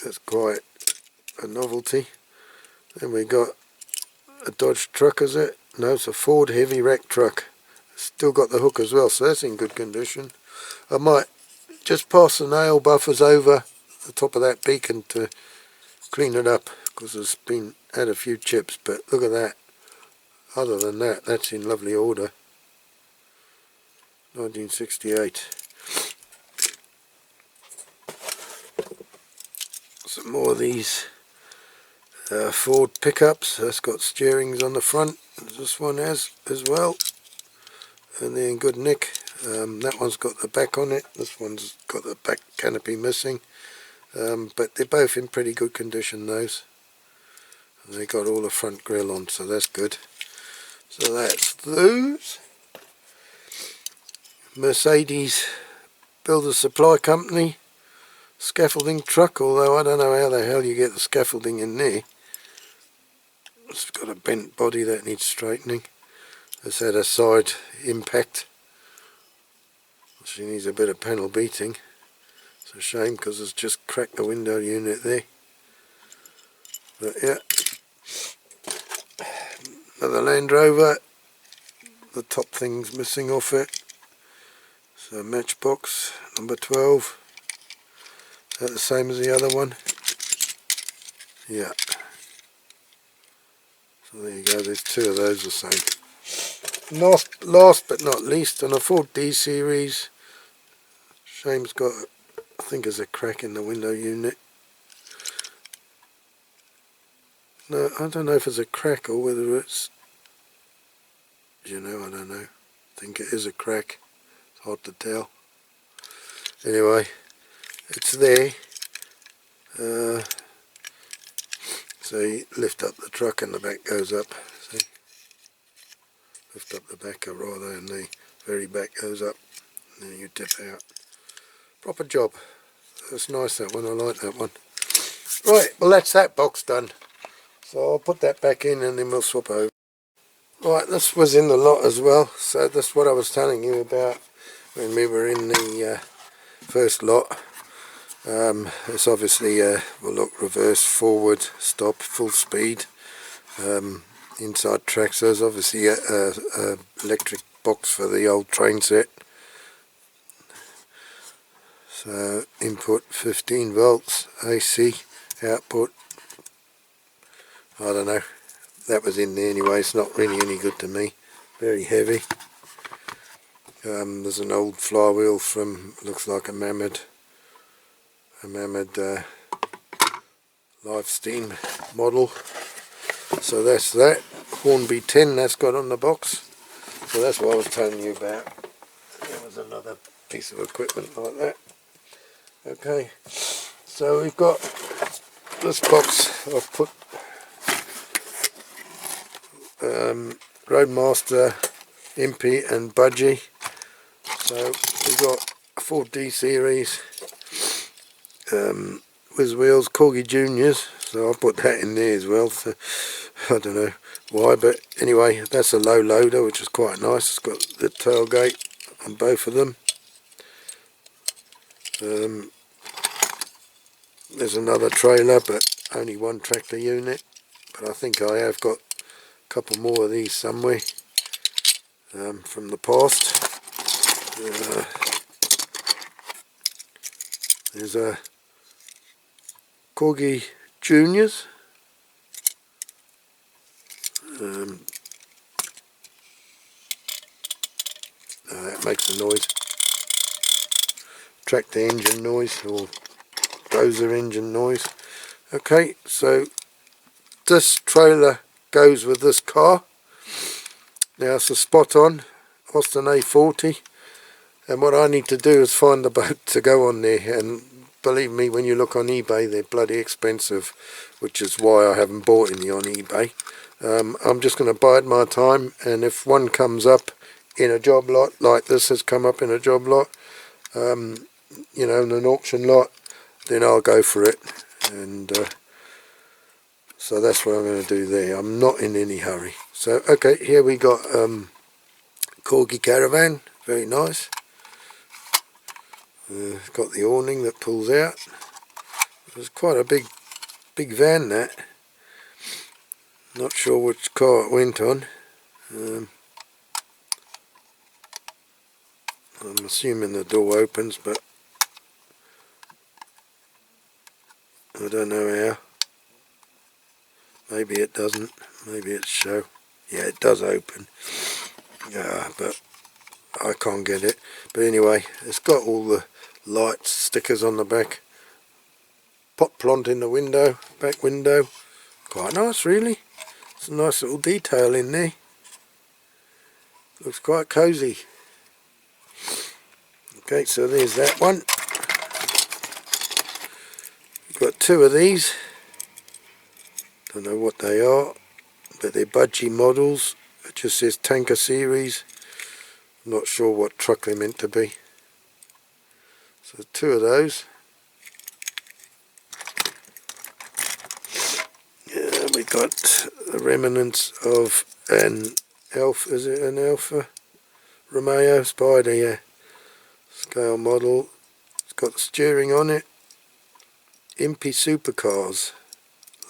That's quite a novelty. Then we got a Dodge truck, is it? No, it's a Ford heavy rack truck. Still got the hook as well, so that's in good condition. I might just pass the nail buffers over the top of that beacon to clean it up, because it's been had a few chips, but look at that. Other than that, that's in lovely order. 1968. Some more of these Ford pickups. That's got steerings on the front, as this one has as well, and they're in good nick. That one's got the back on it, this one's got the back canopy missing, but they're both in pretty good condition, those. And they got all the front grille on, so that's good. So that's those. Mercedes Builder Supply Company scaffolding truck, although I don't know how the hell you get the scaffolding in there. It's got a bent body that needs straightening. It's had a side impact. She needs a bit of panel beating. It's a shame because it's just cracked the window unit there. But yeah, another Land Rover. The top thing's missing off it. So matchbox number 12. Is that the same as the other one? Yeah. So there you go, there's two of those the same. Last but not least, on a Ford D series, shame's got, I think there's a crack in the window unit. No, I don't know if it's a crack or whether it's, I don't know. I think it is a crack. It's hard to tell. Anyway, it's there. So you lift up the truck and the back goes up. See? Lift up the back rather, and the very back goes up. And then you tip out. Proper job. That's nice, that one. I like that one. Right, well that's that box done. So I'll put that back in and then we'll swap over. Right, this was in the lot as well. So that's what I was telling you about when we were in the first lot. It's obviously will look reverse, forward, stop, full speed, inside tracks. There's obviously a electric box for the old train set. So input 15 volts, AC, output, I don't know, that was in there anyway. It's not really any good to me, very heavy. There's an old flywheel from, looks like a Mammoth live steam model. So that's that. Hornby 10 that's got on the box. So that's what I was telling you about. There was another piece of equipment like that. Okay, so we've got this box. I've put Roadmaster, Impy and Budgie. So we've got a 4D series, Whiz Wheels, Corgi Juniors, so I'll put that in there as well. So I don't know why, but anyway, that's a low loader, which is quite nice. It's got the tailgate on both of them. There's another trailer, but only one tractor unit. But I think I have got a couple more of these somewhere from the past. There's a Corgi Juniors. That makes a noise. Tractor engine noise, or dozer engine noise. Okay, so this trailer goes with this car. Now it's a spot on Austin A40, and what I need to do is find the boat to go on there, and believe me, when you look on eBay they're bloody expensive, which is why I haven't bought any on eBay. I'm just going to bide my time, and if one comes up in a job lot like this has come up in a job lot, in an auction lot, then I'll go for it. And so that's what I'm going to do there. I'm not in any hurry. So okay, here we got Corgi Caravan, very nice. Got the awning that pulls out. It's quite a big van, that. Not sure which car it went on. I'm assuming the door opens, but I don't know how. Maybe it doesn't, maybe it's show. Yeah, it does open. Yeah, but I can't get it. But anyway, it's got all the light stickers on the back. Pot plant in the window, back window. Quite nice, really. It's a nice little detail in there. Looks quite cosy. Okay, so there's that one. We've got two of these. Don't know what they are, but they're budgie models. It just says tanker series. I'm not sure what truck they're meant to be. So two of those. Yeah, we got the remnants of an Alpha. Is it an Alpha Romeo Spider? Yeah. Scale model. It's got the steering on it. Impy Supercars.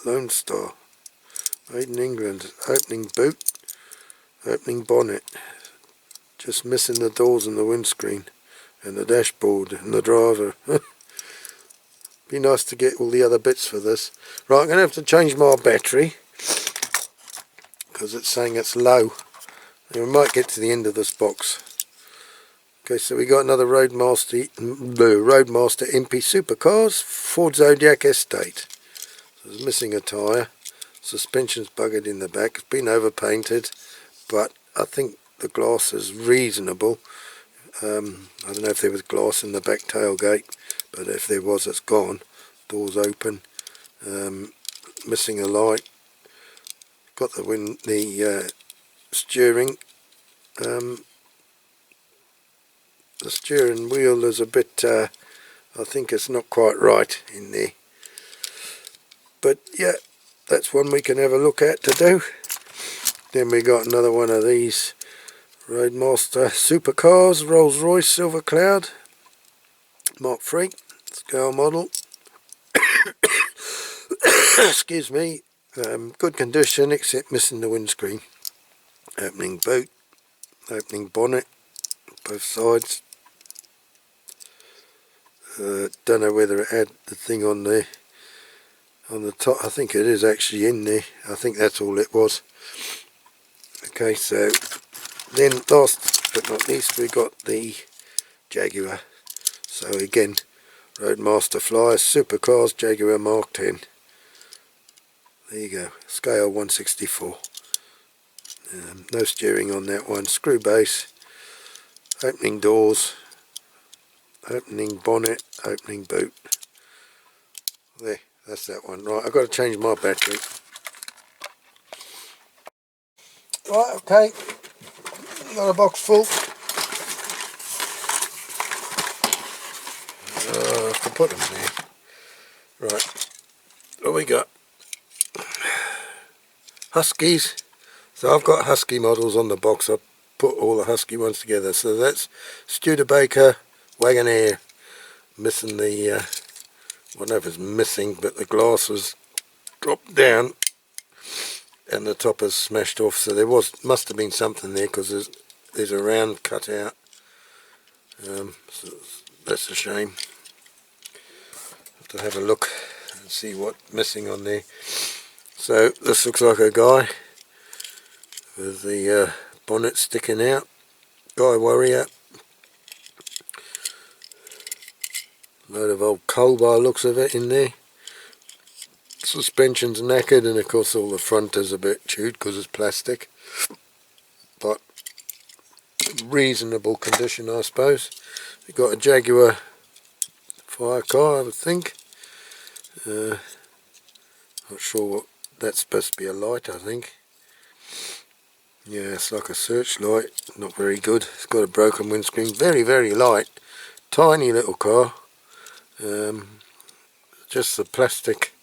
Lone Star. Made in England. Opening boot. Opening bonnet. Just missing the doors and the windscreen. And the dashboard and the driver. Be nice to get all the other bits for this. Right, I'm going to have to change my battery. Because it's saying it's low. And we might get to the end of this box. Okay, so we got another Roadmaster MP Supercars, Ford Zodiac Estate. So it's missing a tyre. Suspension's buggered in the back. It's been overpainted, but I think the glass is reasonable. I don't know if there was glass in the back tailgate, but if there was, it's gone. Doors open. Missing a light. Got the steering. The steering wheel is a bit, I think it's not quite right in there. But yeah, that's one we can have a look at to do. Then we got another one of these Roadmaster Supercars, Rolls Royce Silver Cloud, Mark III, scale model. Excuse me. Good condition except missing the windscreen. Opening boot, opening bonnet, both sides. Don't know whether it had the thing on there on the top. I think it is actually in there. I think that's all it was. Okay, so then last but not least we got the Jaguar. So again, Roadmaster Flyers Supercars Jaguar Mark 10. There you go, scale 1/64. No steering on that one. Screw base, opening doors, opening bonnet, opening boot. There, that's that one. Right, I've got to change my battery. Right, okay, got a box full. I have to put them there. Right, what we got? Huskies. So I've got Husky models on the box. I've put all the Husky ones together. So that's Studebaker Wagonaire. Missing the, I don't know if it's missing, but the glass was dropped down and the top is smashed off. So there must have been something there because there's a round cut out. So that's a shame. Have to have a look and see what's missing on there. So this looks like a guy with the bonnet sticking out. Guy Warrior. Load of old coal by the looks of it in there. Suspension's knackered, and of course all the front is a bit chewed because it's plastic. But reasonable condition, I suppose. We've got a Jaguar fire car, I would think. Not sure what that's supposed to be, a light, I think. Yeah, it's like a searchlight, not very good. It's got a broken windscreen, very, very light. Tiny little car. Just the plastic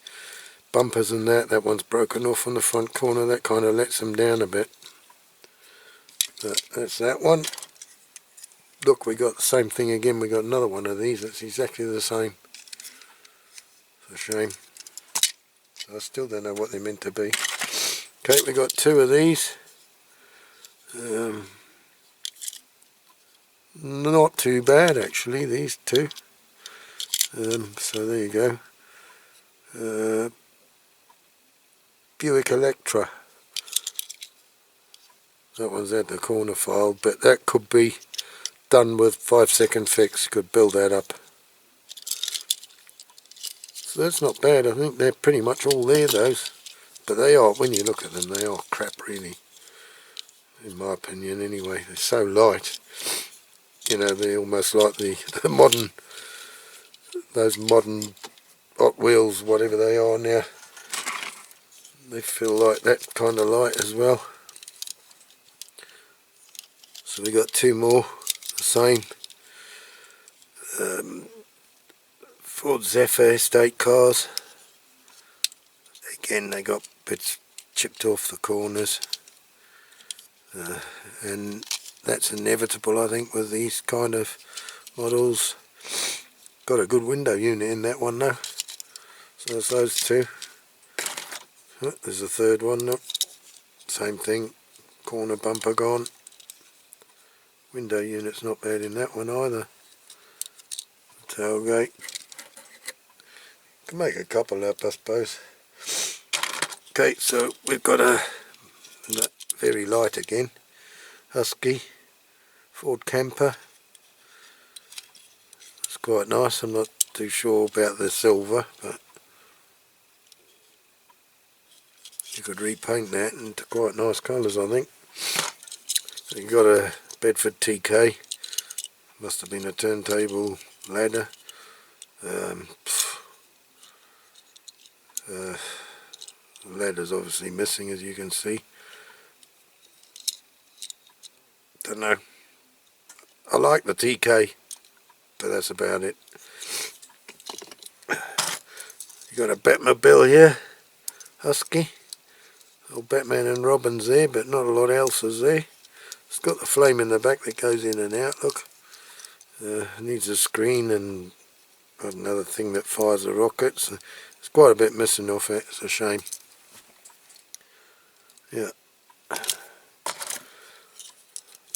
bumpers and that one's broken off on the front corner. That kind of lets them down a bit. But that's that one. Look, we got the same thing again. We got another one of these. It's exactly the same. It's a shame. So I still don't know what they're meant to be. Okay, we got two of these. Not too bad actually, these two. So there you go. Buick Electra. That one's at the corner file, but that could be done with 5-second fix. You could build that up. So that's not bad. I think they're pretty much all there, those. But they are, when you look at them, they are crap really. In my opinion anyway. They're so light. You know, they're almost like the modern, those modern Hot Wheels, whatever they are now. They feel like that kind of light as well. So we got two more, the same. Ford Zephyr estate cars. Again, they got bits chipped off the corners. And that's inevitable, I think, with these kind of models. Got a good window unit in that one though. So there's those two. Oh, there's a third one. Look. Same thing. Corner bumper gone. Window unit's not bad in that one either. Tailgate. Can make a couple up, I suppose. Okay, so we've got a very light again. Husky. Ford camper. It's quite nice. I'm not too sure about the silver, but you could repaint that into quite nice colours, I think. So you've got a Bedford TK. Must have been a turntable ladder. The ladder's obviously missing, as you can see. Don't know. I like the TK, but that's about it. You got a Batmobile here, Husky. Old Batman and Robin's there, but not a lot else is there. It's got the flame in the back that goes in and out. Look, needs a screen and got another thing that fires the rockets. There's quite a bit missing off it. It's a shame. Yeah.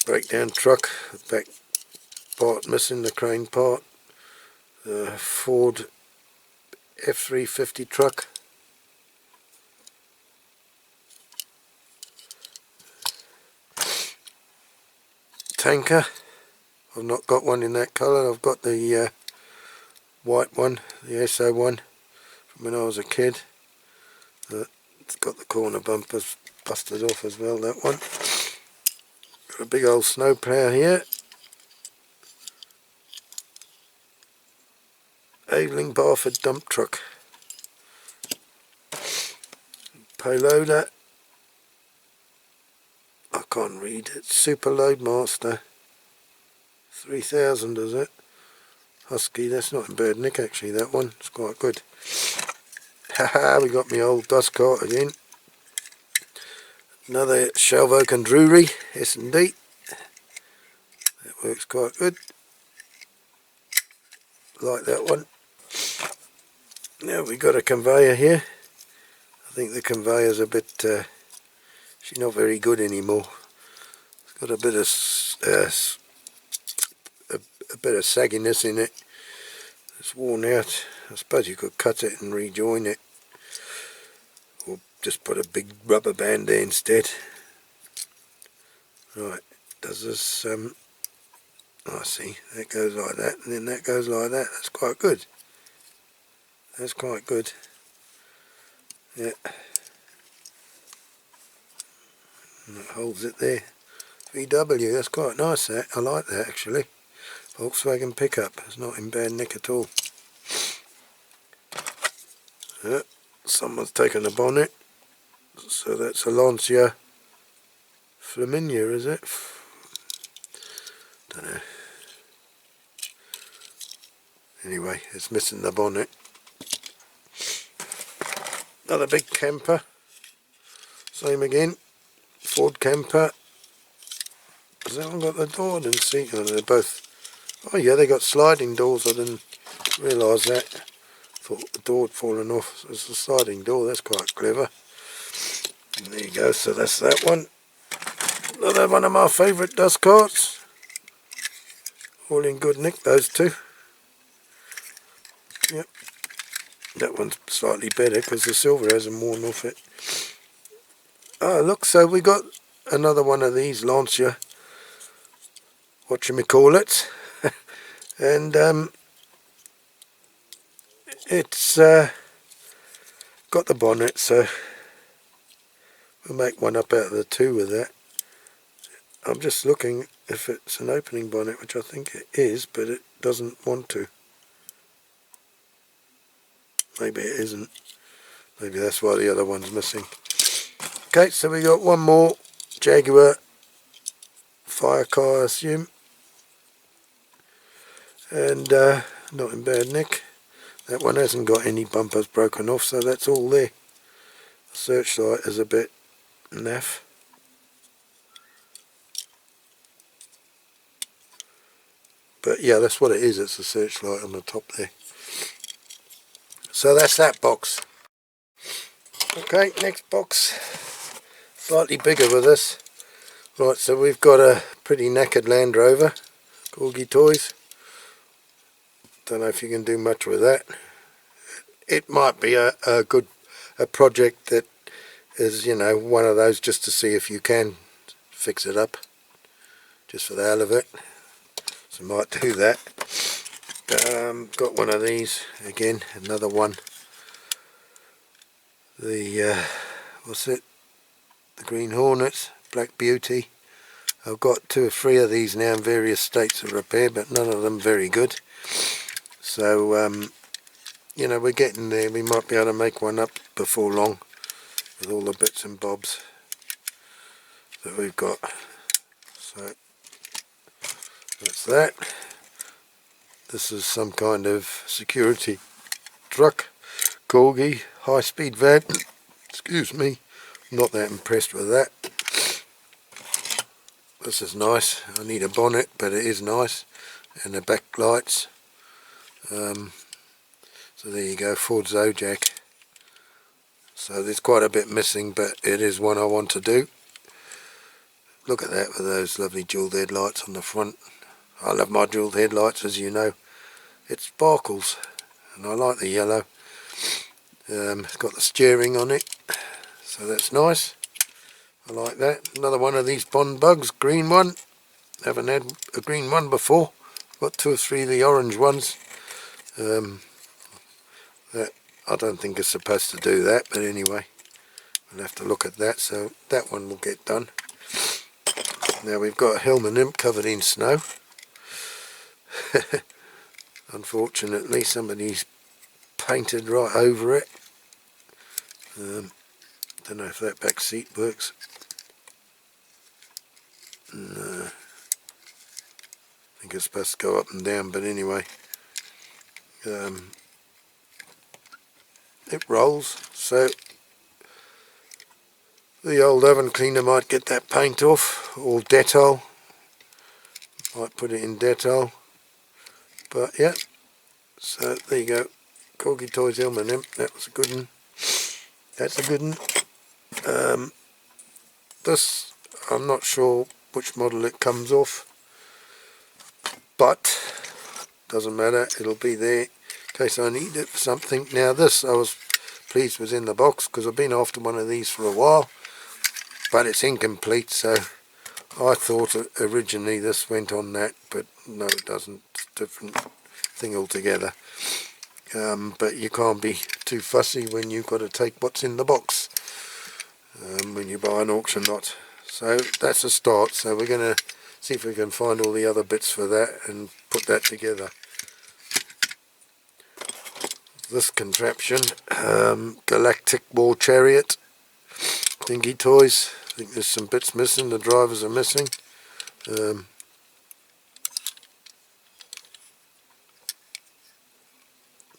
Breakdown truck, back part missing, the crane part. Ford F350 truck. Tanker. I've not got one in that colour. I've got the white one, the SO one from when I was a kid. It's got the corner bumpers busted off as well, that one. Got a big old snow plough here. Aveling Barford dump truck. Payloader. I can't read it. Super Loadmaster. 3000 is it? Husky, that's not in bad nick actually, that one. It's quite good. Haha, we got my old dust cart again. Another Shelvoke and Drury S&D. That works quite good. Like that one. Now we got a conveyor here. I think the conveyor's a bit, she's not very good anymore. It's got a bit of sagginess in it. It's worn out. I suppose you could cut it and rejoin it, or just put a big rubber band there instead. Right, does this, I see, that goes like that, and then that goes like that. That's quite good. That's quite good. Yeah. And it holds it there. VW, that's quite nice that. I like that actually. Volkswagen pickup. It's not in bad nick at all. Yeah. Someone's taken the bonnet. So that's a Lancia Flaminia, is it? Don't know. Anyway, it's missing the bonnet. Another big camper. Same again. Ford camper. Has that one got the door? I didn't see. Oh, they're both. Oh yeah, they got sliding doors. I didn't realise that. Thought the door had fallen off. So it's a sliding door. That's quite clever. And there you go. So that's that one. Another one of my favourite dust carts. all in good nick, those two. Yep, that one's slightly better because the silver hasn't worn off it. Oh look, so we got another one of these Lancia, whatchamacallit, and it's got the bonnet, so we'll make one up out of the two with that. I'm just looking if it's an opening bonnet, which I think it is, but it doesn't want to. Maybe it isn't. Maybe that's why the other one's missing. Okay, so we got one more Jaguar fire car, I assume. And not in bad nick. That one hasn't got any bumpers broken off, so that's all there. The searchlight is a bit naff. But yeah, that's what it is, it's a searchlight on the top there. So that's that box. Okay, next box. Slightly bigger with this. Right, so we've got a pretty knackered Land Rover, Corgi Toys. Don't know if you can do much with that. It might be a project that is, you know, one of those just to see if you can fix it up, just for the hell of it. So might do that. Got one of these again, another one. The what's it? The Green Hornets, Black Beauty. I've got 2 or 3 of these now in various states of repair, but none of them very good. So you know, we're getting there. We might be able to make one up before long with all the bits and bobs that we've got. So that's that. This is some kind of security truck, Corgi, high-speed van. Excuse me, not that impressed with that. This is nice. I need a bonnet, but it is nice, and the back lights. So there you go, Ford Zodiac. So there's quite a bit missing, but it is one I want to do. Look at that with those lovely jewelled headlights on the front. I love my jewelled headlights, as you know. It sparkles, and I like the yellow. It's got the steering on it, so that's nice. I like that. Another one of these Bond Bugs, green one. Haven't had a green one before. Got 2 or 3 of the orange ones. That I don't think is supposed to do that, but anyway, we'll have to look at that. So that one will get done. Now we've got a helmet imp covered in snow. Unfortunately, somebody's painted right over it. Don't know if that back seat works. No, I think it's supposed to go up and down, but anyway, it rolls. So the old oven cleaner might get that paint off, or Dettol. Might put it in Dettol. But yeah, so there you go. Corgi Toys helmet imp. That was a good one. That's a good one. This, I'm not sure which model it comes off, but doesn't matter, it'll be there in case I need it for something. Now this, I was pleased was in the box, because I've been after one of these for a while, but it's incomplete. So I thought originally this went on that, but no, it doesn't. It's a different thing altogether. But you can't be too fussy when you've got to take what's in the box when you buy an auction lot. So that's a start. So we're going to see if we can find all the other bits for that and put that together. This contraption, Galactic War Chariot, Dinky Toys. I think there's some bits missing, the drivers are missing.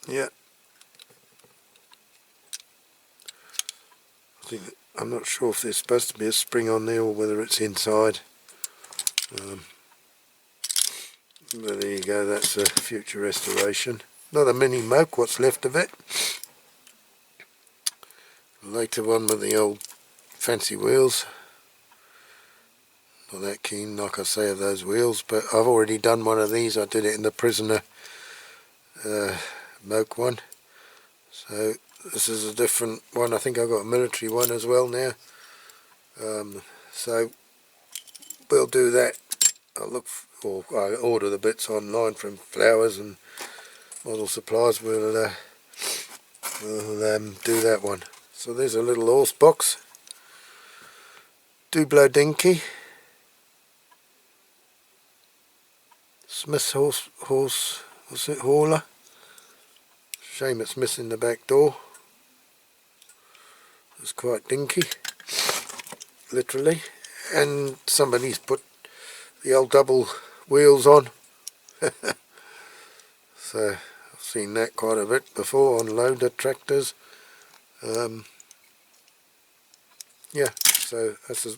Yeah, I think I'm not sure if there's supposed to be a spring on there or whether it's inside. But there you go, that's a future restoration. Not a mini moke, what's left of it. Later one with the old fancy wheels. not that keen, like I say, of those wheels, but I've already done one of these. I did it in the Prisoner Moke one. So this is a different one. I think I've got a military one as well now. So we'll do that. I'll look or I order the bits online from Flowers and Model Supplies. We'll do that one. So there's a little horse box. Dublo Dinky. Smith's horse, what's it, hauler. Shame it's missing the back door. It's quite dinky, literally. And somebody's put the old double wheels on. So I've seen that quite a bit before on loader tractors. Yeah, so that's a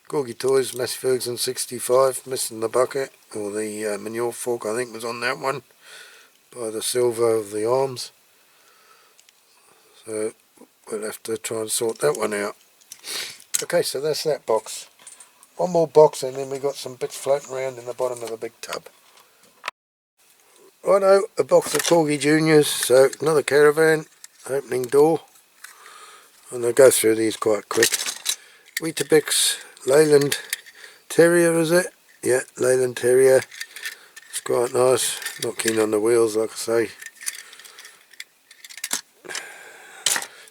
Corgi Toys, Massey Ferguson 65, missing the bucket, or the manure fork I think was on that one, by the silver of the arms. So we'll have to try and sort that one out. Okay, so that's that box. One more box and then we got some bits floating around in the bottom of the big tub. Righto, a box of Corgi Juniors, so another caravan, opening door. And I'll go through these quite quick. Weetabix Leyland Terrier, is it? Yeah, Leyland Terrier. It's quite nice. Not keen on the wheels, like I say.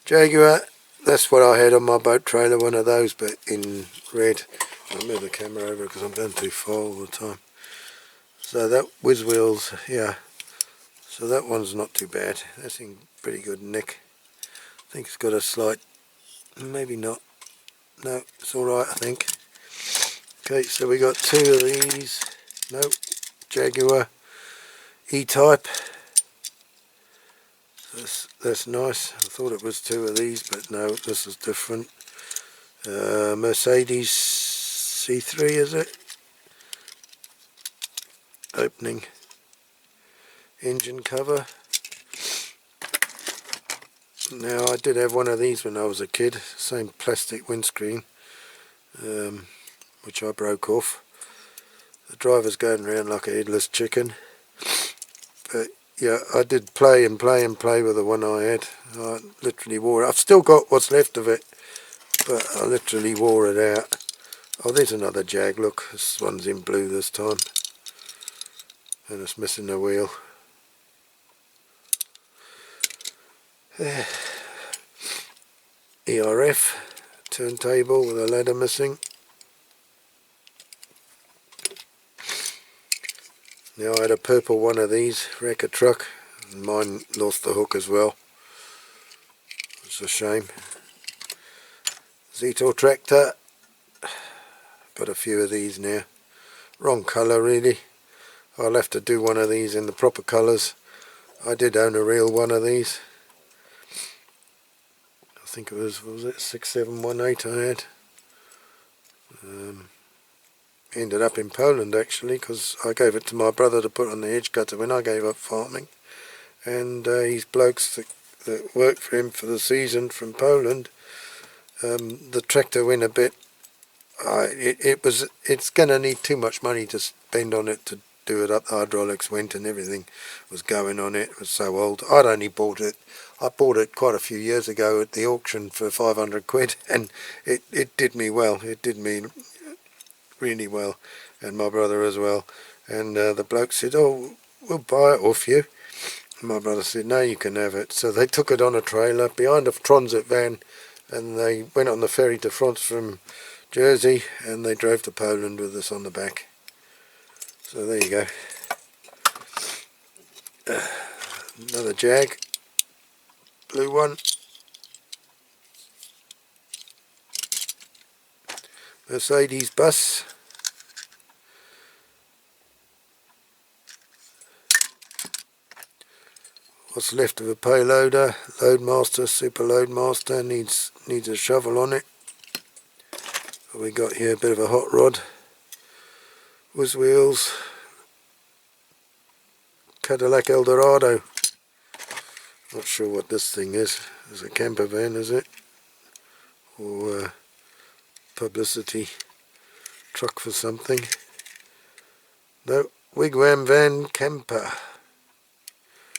Jaguar, that's what I had on my boat trailer, one of those, but in red. I'll move the camera over because I'm going too far all the time. So that whiz wheels, yeah. So that one's not too bad. That's in pretty good nick. I think it's got a slight, maybe not. No, it's alright I think. Okay, so we got two of these. Nope, Jaguar E-Type. That's nice. I thought it was two of these, but no, this is different. Mercedes C3, is it? Opening engine cover. Now I did have one of these when I was a kid, same plastic windscreen, which I broke off. The driver's going around like a headless chicken. But yeah, I did play and play and play with the one I had. I literally wore it. I've still got what's left of it, but I literally wore it out. Oh, there's another Jag, look, this one's in blue this time. And it's missing a wheel. ERF turntable with a ladder missing. Now I had a purple one of these, wrecker truck, and mine lost the hook as well. It's a shame. Zetor tractor, got a few of these now. Wrong colour really. I'll have to do one of these in the proper colours. I did own a real one of these. I think it was it 6718 I had. Ended up in Poland actually, because I gave it to my brother to put on the hedge cutter when I gave up farming. And his blokes that worked for him for the season from Poland, the tractor went a bit, it's going to need too much money to spend on it to do it up. The hydraulics went and everything was going on it. It was so old. I'd only bought it. I bought it quite a few years ago at the auction for 500 quid, and it did me well. It did me really well, and my brother as well. And the bloke said, "Oh, we'll buy it off you." And my brother said, "No, you can have it." So they took it on a trailer behind a transit van, and they went on the ferry to France from Jersey, and they drove to Poland with us on the back. So there you go. Another Jag, blue one. Mercedes bus. What's left of a payloader, Loadmaster, Super Loadmaster, needs a shovel on it. What we got here, a bit of a hot rod. Whiz wheels. Cadillac Eldorado. Not sure what this thing is. It's a camper van, is it? Or publicity. truck for something. No, Wigwam Van Camper.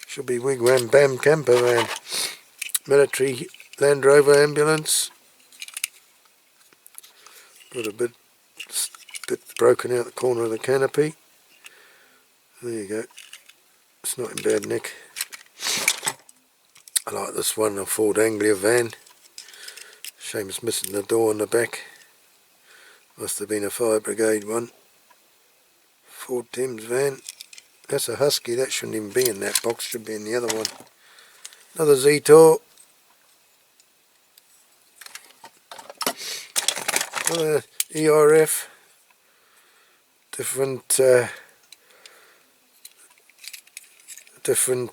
Should be Wigwam Bam Camper Van. Military Land Rover ambulance. Got a bit broken out the corner of the canopy. There you go. It's not in bad nick. I like this one, a Ford Anglia van. Shame it's missing the door on the back. Must have been a fire brigade one. Ford Thames van. That's a Husky, that shouldn't even be in that box, should be in the other one. Another Z-Tor. Another ERF. Different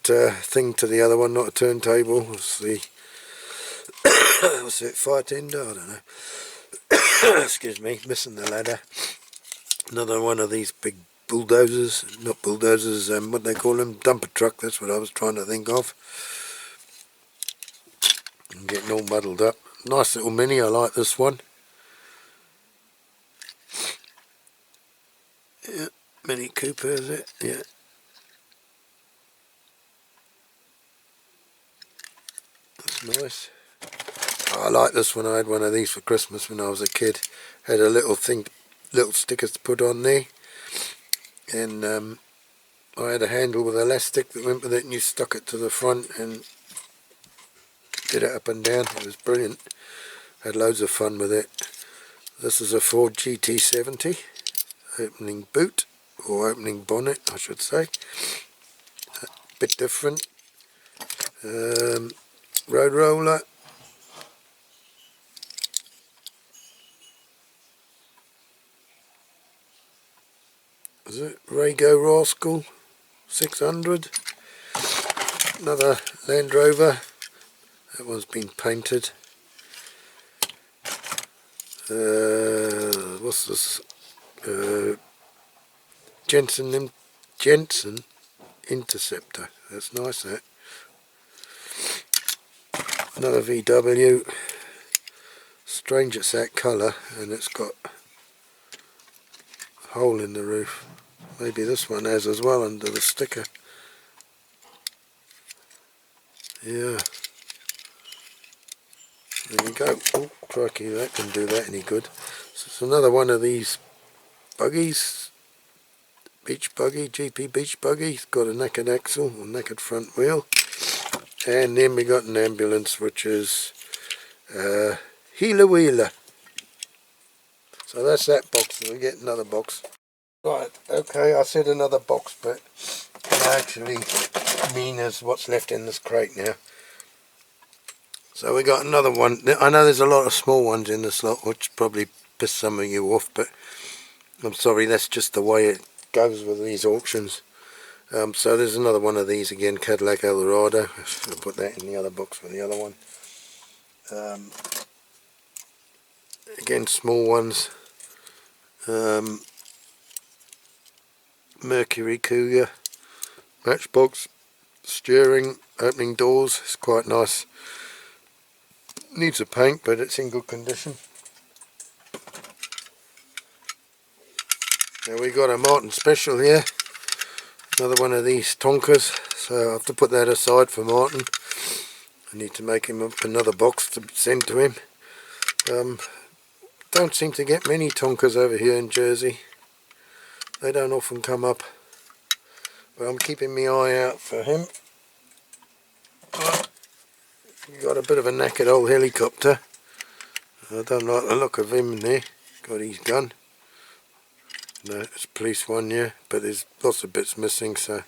thing to the other one, not a turntable. It's the what's it, fire tender? I don't know. Excuse me, missing the ladder. Another one of these big bulldozers, not bulldozers, what they call them, dumper truck, that's what I was trying to think of. I'm getting all muddled up. Nice little Mini, I like this one. Yeah, Mini Cooper is it? Yeah. That's nice. Oh, I like this one. I had one of these for Christmas when I was a kid. Had a little thing, little stickers to put on there. And I had a handle with elastic that went with it, and you stuck it to the front and did it up and down. It was brilliant. Had loads of fun with it. This is a Ford GT70 opening boot, or opening bonnet I should say. A bit different. Road roller. Is it Rago Rascal 600? Another Land Rover. That one's been painted. What's this? Jensen Interceptor. That's nice, that. Another VW. Strange it's that colour, and it's got a hole in the roof. Maybe this one has as well under the sticker. Yeah. There you go. Oh, crikey, that didn't do that any good. So it's another one of these buggies. Beach buggy, GP beach buggy. It's got a naked axle, or naked front wheel. And then we got an ambulance, which is Healer Wheeler. So that's that box, and we get another box. Right, okay, I said another box, but I actually mean is what's left in this crate now. So we got another one. I know there's a lot of small ones in this lot, which probably piss some of you off, but I'm sorry, that's just the way it goes with these auctions. So there's another one of these again, Cadillac Eldorado. I'll put that in the other box for the other one. Again, small ones. Mercury Cougar, Matchbox, steering, opening doors. It's quite nice. Needs a paint, but it's in good condition. Now we got a Martin Special here. Another one of these Tonkers, so I have to put that aside for Martin. I need to make him up another box to send to him. Don't seem to get many Tonkers over here in Jersey. They don't often come up. But I'm keeping my eye out for him. Got a bit of a knackered old helicopter. I don't like the look of him in there. Got his gun. No, it's a police one, yeah, but there's lots of bits missing, so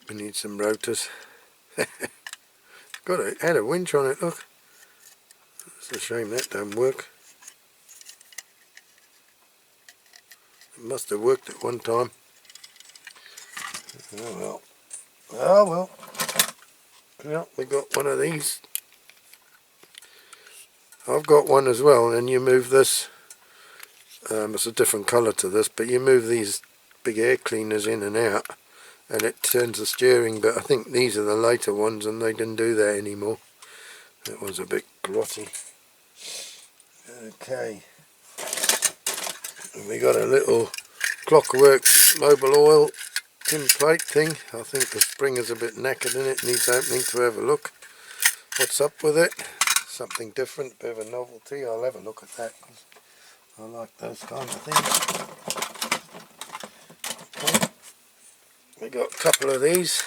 we need some rotors. Had a winch on it, look. It's a shame that don't work. It must have worked at one time. Oh well. Oh well. Yeah, we got one of these. I've got one as well, and you move this. It's a different colour to this, but you move these big air cleaners in and out, and it turns the steering. But I think these are the later ones, and they didn't do that anymore. That one's a bit grotty. Okay. And we got a little Clockwork mobile oil tin plate thing. I think the spring is a bit knackered in it, needs opening to have a look. What's up with it? Something different, bit of a novelty. I'll have a look at that, 'cause I like those kind of things. Okay. We got a couple of these.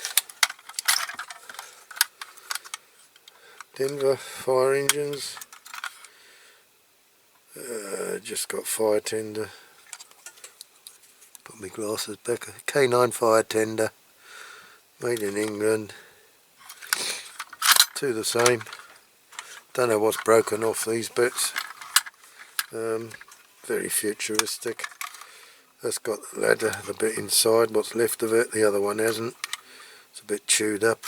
Denver fire engines. Just got fire tender. Put my glasses back. K9 fire tender. Made in England. Two the same. Don't know what's broken off these bits. Very futuristic. That's got the ladder, the bit inside, what's left of it. The other one hasn't. It's a bit chewed up.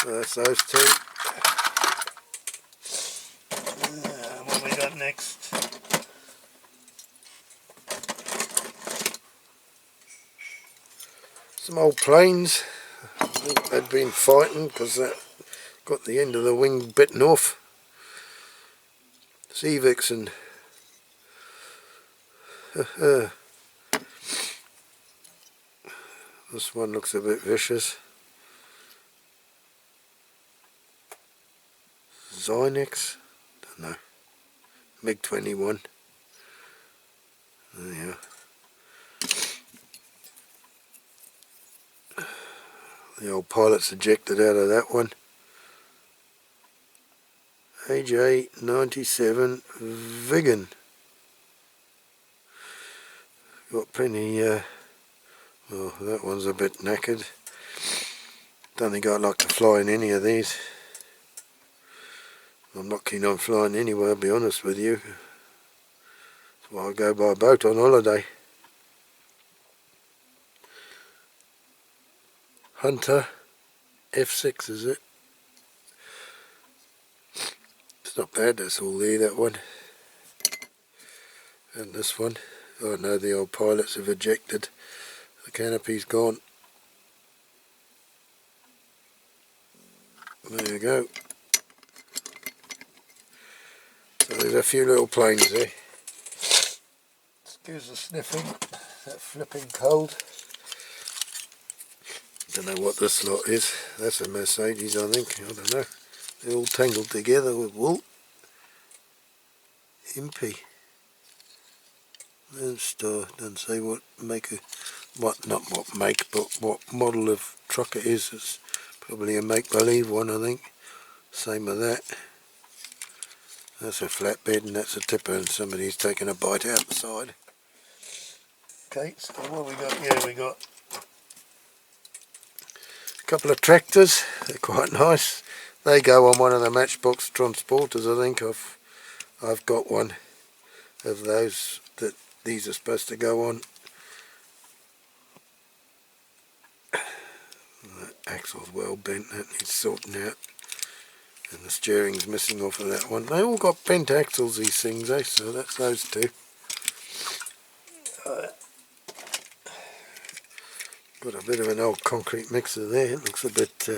That's those two. What we got next? Some old planes. I think they'd been fighting because that got the end of the wing bitten off. Civics and this one looks a bit vicious. Zynex, don't know. MiG-21. There you are. The old pilot's ejected out of that one. AJ-97 Vigan. Got plenty, well, that one's a bit knackered. Don't think I'd like to fly in any of these. I'm not keen on flying anywhere, I'll be honest with you. That's why I go by boat on holiday. Hunter F6 is it? It's not bad, that's all there, that one. And this one. Oh no, the old pilots have ejected. The canopy's gone. There you go. So there's a few little planes there. Excuse the sniffing, that flipping cold. Don't know what this lot is. That's a Mercedes, I think. I don't know. They're all tangled together with wool. Impy. Doesn't say what make not what make, but what model of truck it is. It's probably a make-believe one, I think. Same with that. That's a flatbed and that's a tipper, and somebody's taken a bite out the side. Okay, so what we got? Yeah, we got a couple of tractors. They're quite nice. They go on one of the Matchbox transporters, I think. I've got one of those that these are supposed to go on. That axle's well bent, that needs sorting out. And the steering's missing off of that one. They all got bent axles, these things, eh? So that's those two. Got a bit of an old concrete mixer there. It looks a bit...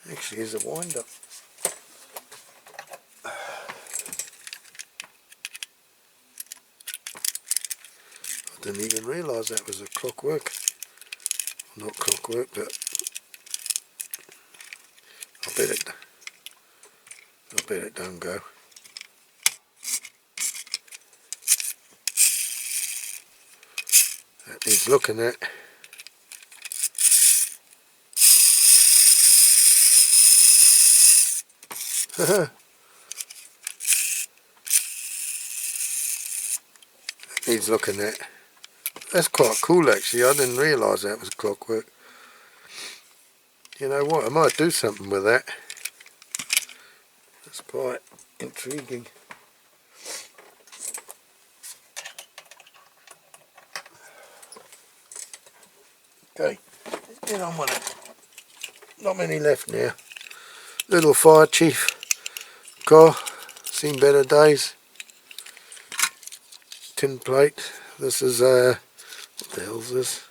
actually is a wind-up. I didn't even realise that was a clockwork. Not clockwork, but I bet it don't go. That needs looking at. Needs looking at. That's quite cool actually. I didn't realise that was clockwork. You know what, I might do something with that. That's quite intriguing. Okay, let's get on with it. Not many left now. Little fire chief car, seen better days. Tin plate. This is what the hell's this?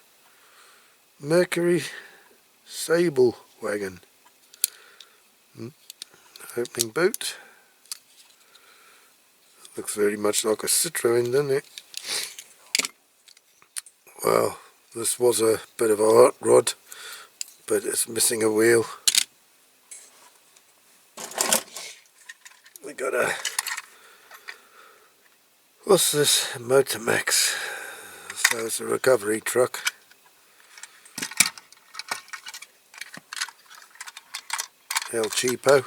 Mercury Sable wagon. Opening boot. Looks very much like a Citroen, doesn't it? Well, this was a bit of a hot rod, but it's missing a wheel. We got a, what's this? Motormax. So it's a recovery truck. El Cheapo.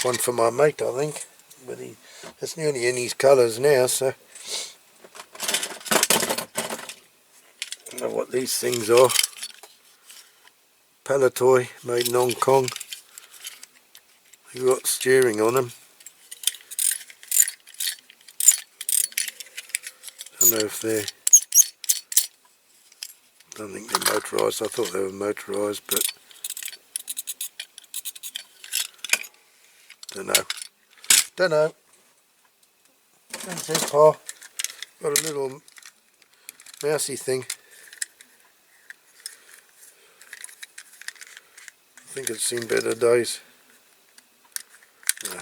One for my mate, I think. But it's nearly in his colours now, so I don't know what these things are. Palatoy, made in Hong Kong. They've got steering on them. Don't know if they're, don't think they're motorised. I thought they were motorised, but don't know. Don't know. That's it, Pa. Got a little mousy thing. I think it's seen better days. No,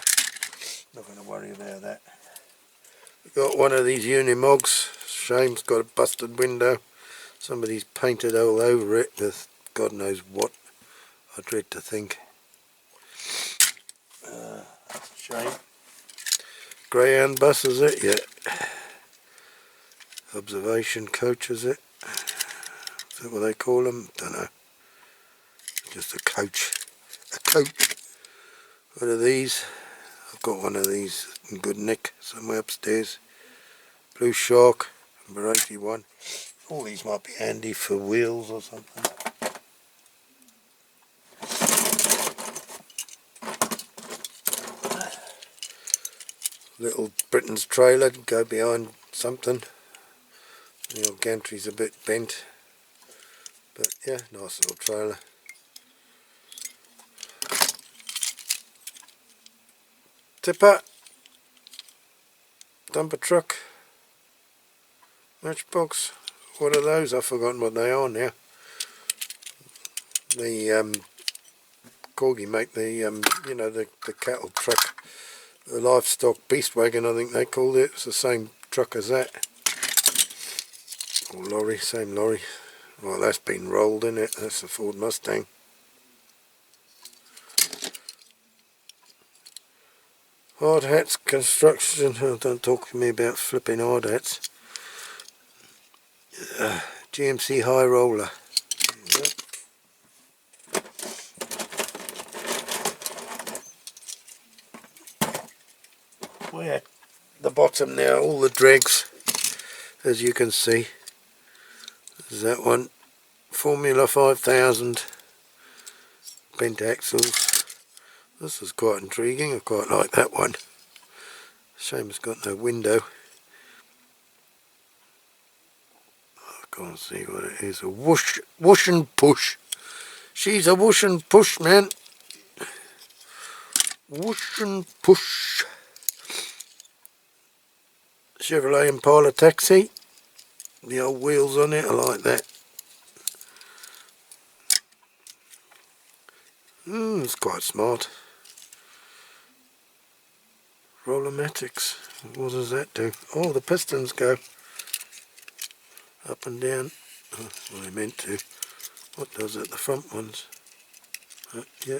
not going to worry about that. We've got one of these Unimogs. Shame it's got a busted window. Somebody's painted all over it with God knows what. I dread to think. Shame. Greyhound bus, is it? Yeah. Observation coach, is it? Is that what they call them? Don't know. Just a coach. A coach. What are these? I've got one of these in good nick somewhere upstairs. Blue Shark, number 81. All these might be handy for wheels or something. Little Britain's trailer, go behind something. The old gantry's a bit bent, but yeah, nice little trailer. Tipper, dumper truck, matchbox. What are those? I've forgotten what they are now. The Corgi make the you know, the cattle truck. The livestock beast wagon, I think they called it. It's the same truck as that. Or lorry, same lorry. Well, that's been rolled, in it. That's a Ford Mustang. Hard hats construction. Oh, don't talk to me about flipping hard hats. GMC high roller. We're at the bottom now, all the dregs, as you can see. There's that one, Formula 5000 bent axles. This is quite intriguing, I quite like that one. Shame it's got no window. I can't see what it is. A whoosh and push. She's a whoosh and push, man. Whoosh and push. Chevrolet Impala taxi. The old wheels on it, I like that. It's quite smart. Rollermatics. What does that do? Oh, the pistons go up and down. Oh, well, they meant to. What does it? The front ones. Yeah.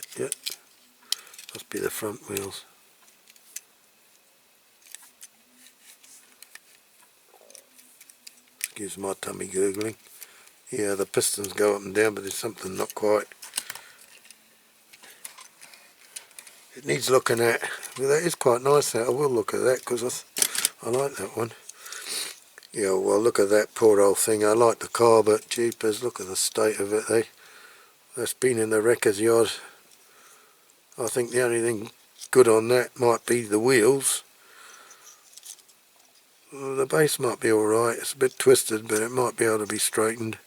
Must be the front wheels. Excuse my tummy gurgling. Yeah, the pistons go up and down, but there's something not quite. It needs looking at. Well, that is quite nice. That I will look at that because I like that one. Yeah, well, look at that poor old thing. I like the car, but jeepers, look at the state of it. That's been in the wrecker's yard. I think the only thing good on that might be the wheels. Well, the base might be alright. It's a bit twisted, but it might be able to be straightened.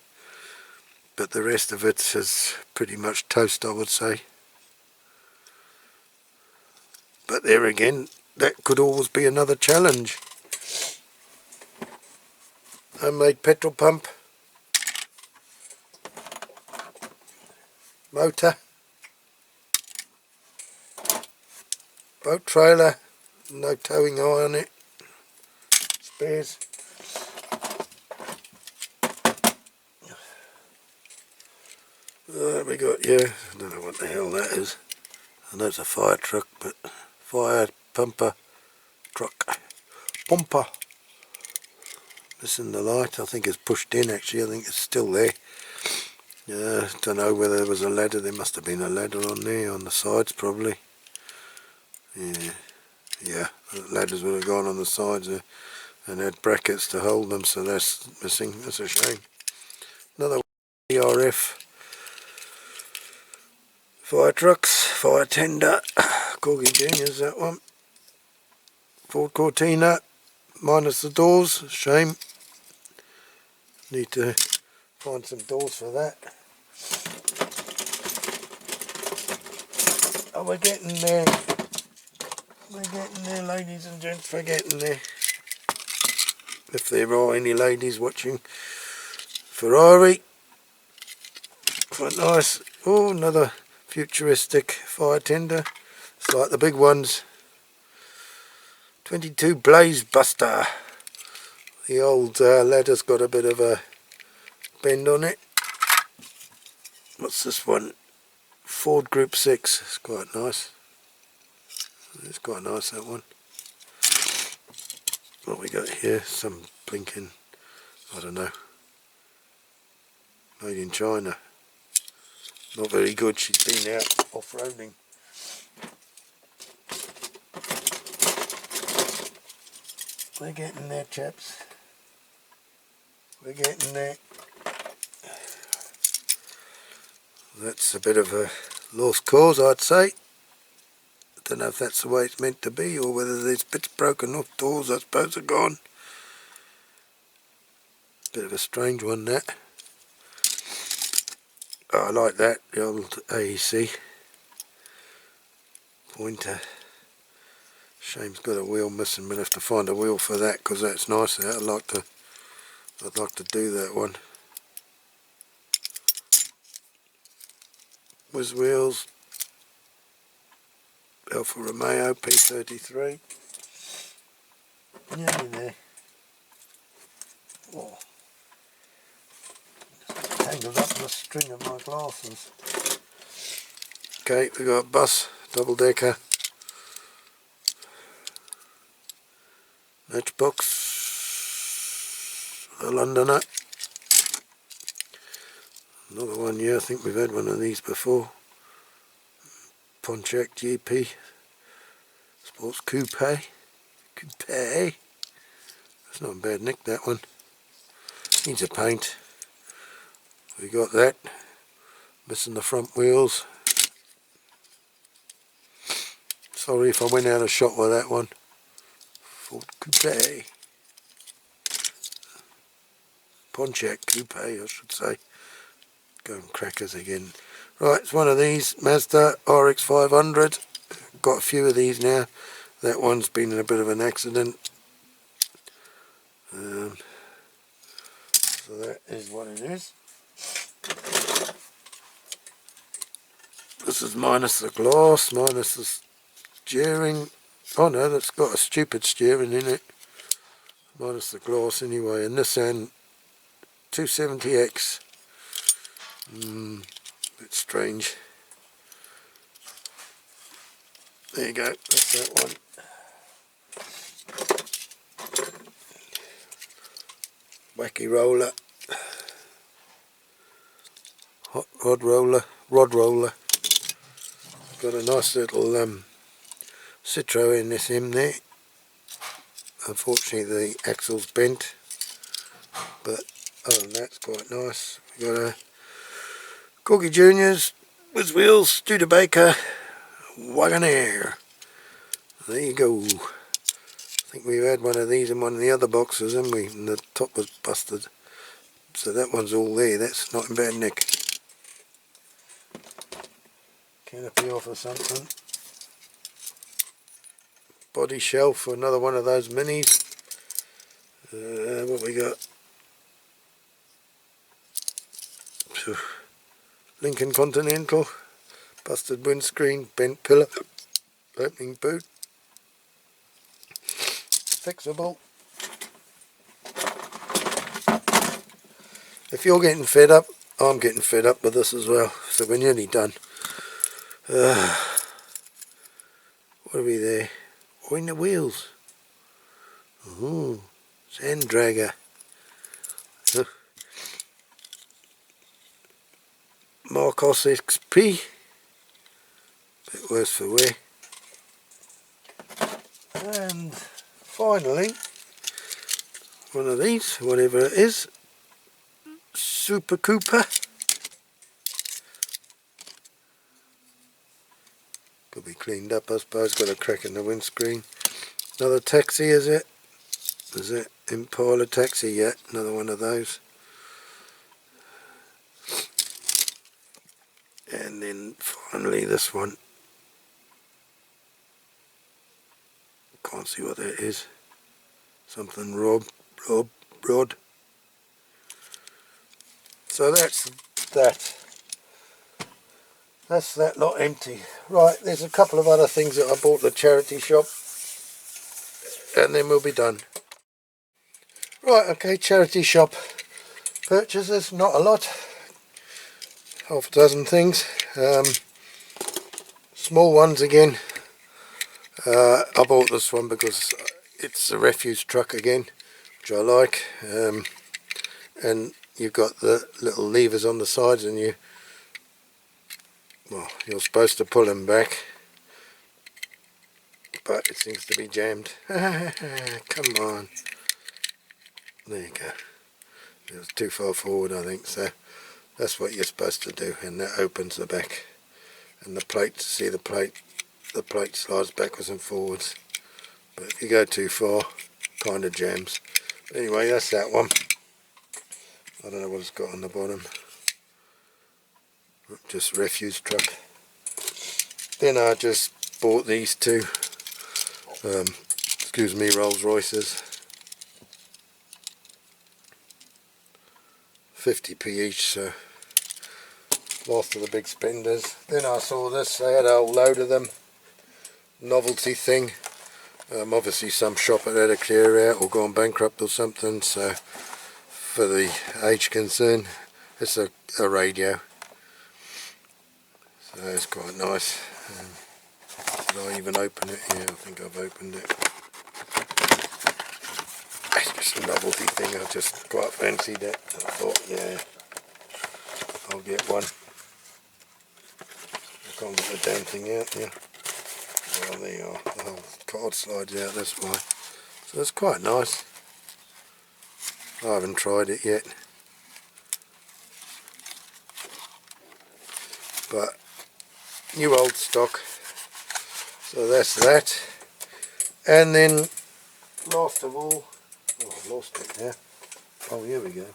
But the rest of it is pretty much toast, I would say. But there again, that could always be another challenge. Homemade petrol pump. Motor. Boat trailer. no towing eye on it. Spares. We got, yeah, I don't know what the hell that is. I know it's a fire truck, but fire pumper truck. Pumper. Missing the light. I think it's pushed in actually. I think it's still there. Don't know whether there was a ladder. There must have been a ladder on there, on the sides probably. Yeah, the ladders would have gone on the sides there and had brackets to hold them, so that's missing. That's a shame. Another ERF. Fire trucks, fire tender, Corgi Juniors, that one. Ford Cortina, minus the doors, shame. Need to find some doors for that. Oh, we're getting there. We're getting there, ladies and gents, we're getting there. If there are any ladies watching. Ferrari. Quite nice. Oh, another futuristic fire tender. It's like the big ones. 22 Blaze Buster. The old ladder's got a bit of a bend on it. What's this one? Ford Group 6. It's quite nice. It's quite nice, that one. What we got here? Some blinking, I don't know. Made in China. Not very good. She's been out off-roading. We're getting there, chaps. We're getting there. That's a bit of a lost cause, I'd say. I don't know if that's the way it's meant to be, or whether there's bits broken off doors, I suppose, are gone. Bit of a strange one, that. Oh, I like that, the old AEC pointer. Shame's got a wheel missing. We'll have to find a wheel for that, because that's nice. I'd like to do that one. Whiz wheels. Alfa Romeo P33. Nearly there. Oh. Tangled up in the string of my glasses. Okay, we got a bus, double decker. Matchbox. A Londoner. Another one, yeah, I think we've had one of these before. Pontiac GP Sports Coupe. That's not a bad nick, that one. Needs a paint. We got that. Missing the front wheels. Sorry if I went out of shot with that one. Ford Coupe. Pontiac Coupe, I should say. Going crackers again. Right, it's one of these. Mazda RX 500. Got a few of these now. That one's been in a bit of an accident. So that is what it is. This is minus the glass, minus the steering. Oh no, that's got a stupid steering in it. Minus the glass anyway. And Nissan 270X. Bit strange. There you go, that's that one. Wacky roller. Hot rod roller. Got a nice little Citroen SM there. Unfortunately the axle's bent, but other than that it's quite nice. We got a Corgi Juniors with wheels, Studebaker Wagonaire. There you go. I think we've had one of these in one of the other boxes, haven't we? And the top was busted. So that one's all there. That's not in bad nick. Canopy off or something. Body shelf for another one of those minis. What we got? Lincoln Continental. Busted windscreen, bent pillar, opening boot. fixable. If you're getting fed up, I'm getting fed up with this as well. So we're nearly done. What are we there? Oh, in the wheels. Ooh, sand dragger. Marcos XP. Bit worse for wear. And finally, one of these, whatever it is, Super Cooper. Could be cleaned up, I suppose. Got a crack in the windscreen. Another taxi, is it? Is it Impala taxi yet? Another one of those. And then finally this one. Can't see what that is. Something rod. So that's that. That's that lot empty. Right, there's a couple of other things that I bought at the charity shop. And then we'll be done. Right, okay, charity shop purchases, not a lot. Half a dozen things. Small ones again. I bought this one because it's a refuse truck again, which I like. And you've got the little levers on the sides, and you're supposed to pull them back, but it seems to be jammed. Come on. There you go. It was too far forward, I think, so that's what you're supposed to do, and that opens the back. And the plate, see the plate slides backwards and forwards. But if you go too far, kind of jams. Anyway, that's that one. I don't know what it's got on the bottom. Just refuse truck. Then I just bought these two, excuse me, Rolls Royces. 50p each, so last of the big spenders. Then I saw this, they had a whole load of them. Novelty thing. Obviously some shop had to clear out or gone bankrupt or something, so for the age concern, it's a radio. So it's quite nice. Did I even open it? Yeah, I think I've opened it. It's just a novelty thing, I just quite fancied it. And I thought, yeah, I'll get one. I can't get the damn thing out here. Well, there you are. The whole card slides out, that's why. So it's quite nice. I haven't tried it yet. But new old stock. So that's that. And then last of all, oh, I've lost it now. Oh, here we go.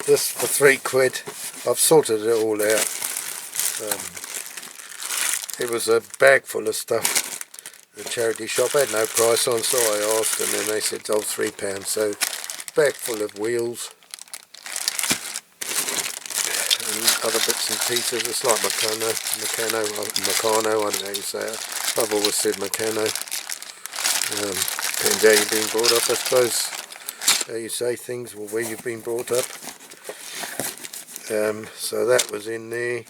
This for £3. I've sorted it all out. It was a bag full of stuff. The charity shop had no price on, so I asked, and then they said, oh, £3. So bag full of wheels and other bits and pieces. It's like Meccano, I don't know how you say it. I've always said Meccano. Depends how you've been brought up, I suppose, how you say things, or where you've been brought up. So that was in there.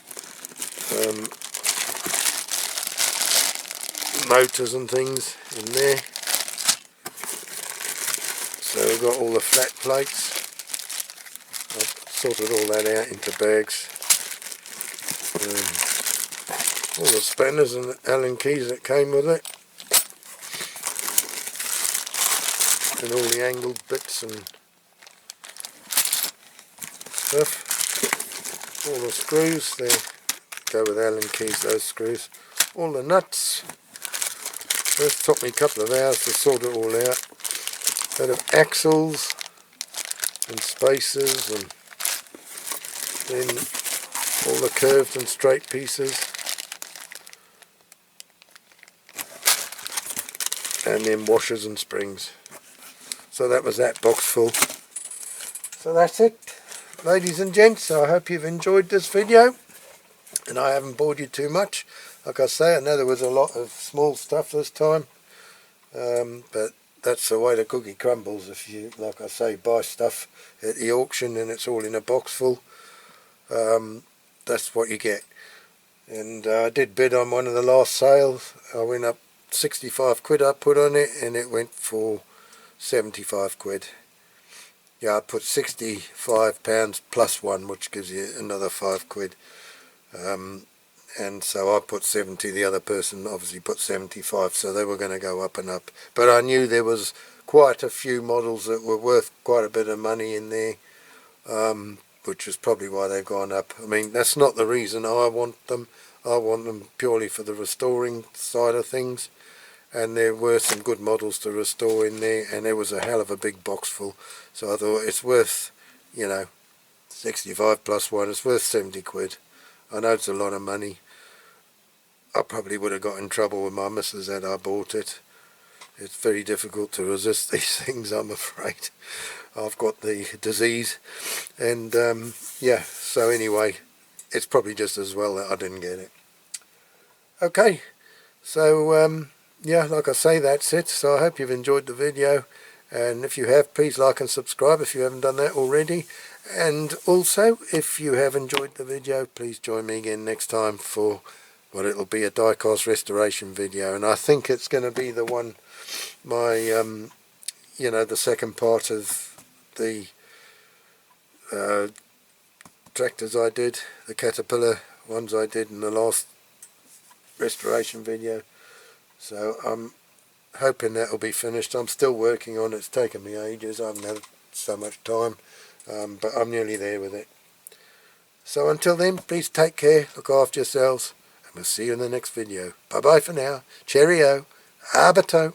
Motors and things in there. So we've got all the flat plates. I've sorted all that out into bags. All the spanners and Allen keys that came with it. And all the angled bits and stuff. All the screws, they go with Allen keys, those screws. All the nuts. This took me a couple of hours to sort it all out. Bit of axles and spacers, and then all the curved and straight pieces. And then washers and springs. So that was that box full. So that's it, ladies and gents. So I hope you've enjoyed this video, and I haven't bored you too much. Like I say, I know there was a lot of small stuff this time, but that's the way the cookie crumbles. If you, like I say, buy stuff at the auction and it's all in a box full, that's what you get. And I did bid on one of the last sales. I went up 65 quid I put on it, and it went for 75 quid. Yeah, I put £65 plus one, which gives you another 5 quid. And so I put 70, the other person obviously put 75, so they were going to go up and up. But I knew there was quite a few models that were worth quite a bit of money in there, which is probably why they've gone up. I mean, that's not the reason I want them. I want them purely for the restoring side of things. And there were some good models to restore in there, and there was a hell of a big box full. So I thought it's worth, 65 plus one, it's worth 70 quid. I know it's a lot of money. I probably would have got in trouble with my missus had I bought it. It's very difficult to resist these things, I'm afraid. I've got the disease, and yeah, so anyway, it's probably just as well that I didn't get it. Okay, so yeah, like I say, that's it. So I hope you've enjoyed the video, and if you have, please like and subscribe if you haven't done that already. And also, if you have enjoyed the video, please join me again next time for what it'll be, a die-cast restoration video. And I think it's going to be the one, my the second part of the tractors I did, the Caterpillar ones I did in the last restoration video. So I'm hoping that'll be finished. I'm still working on it. It's taken me ages. I haven't had so much time, but I'm nearly there with it. So until then, please take care, look after yourselves, and we'll see you in the next video. Bye bye for now. Cheerio. Abato.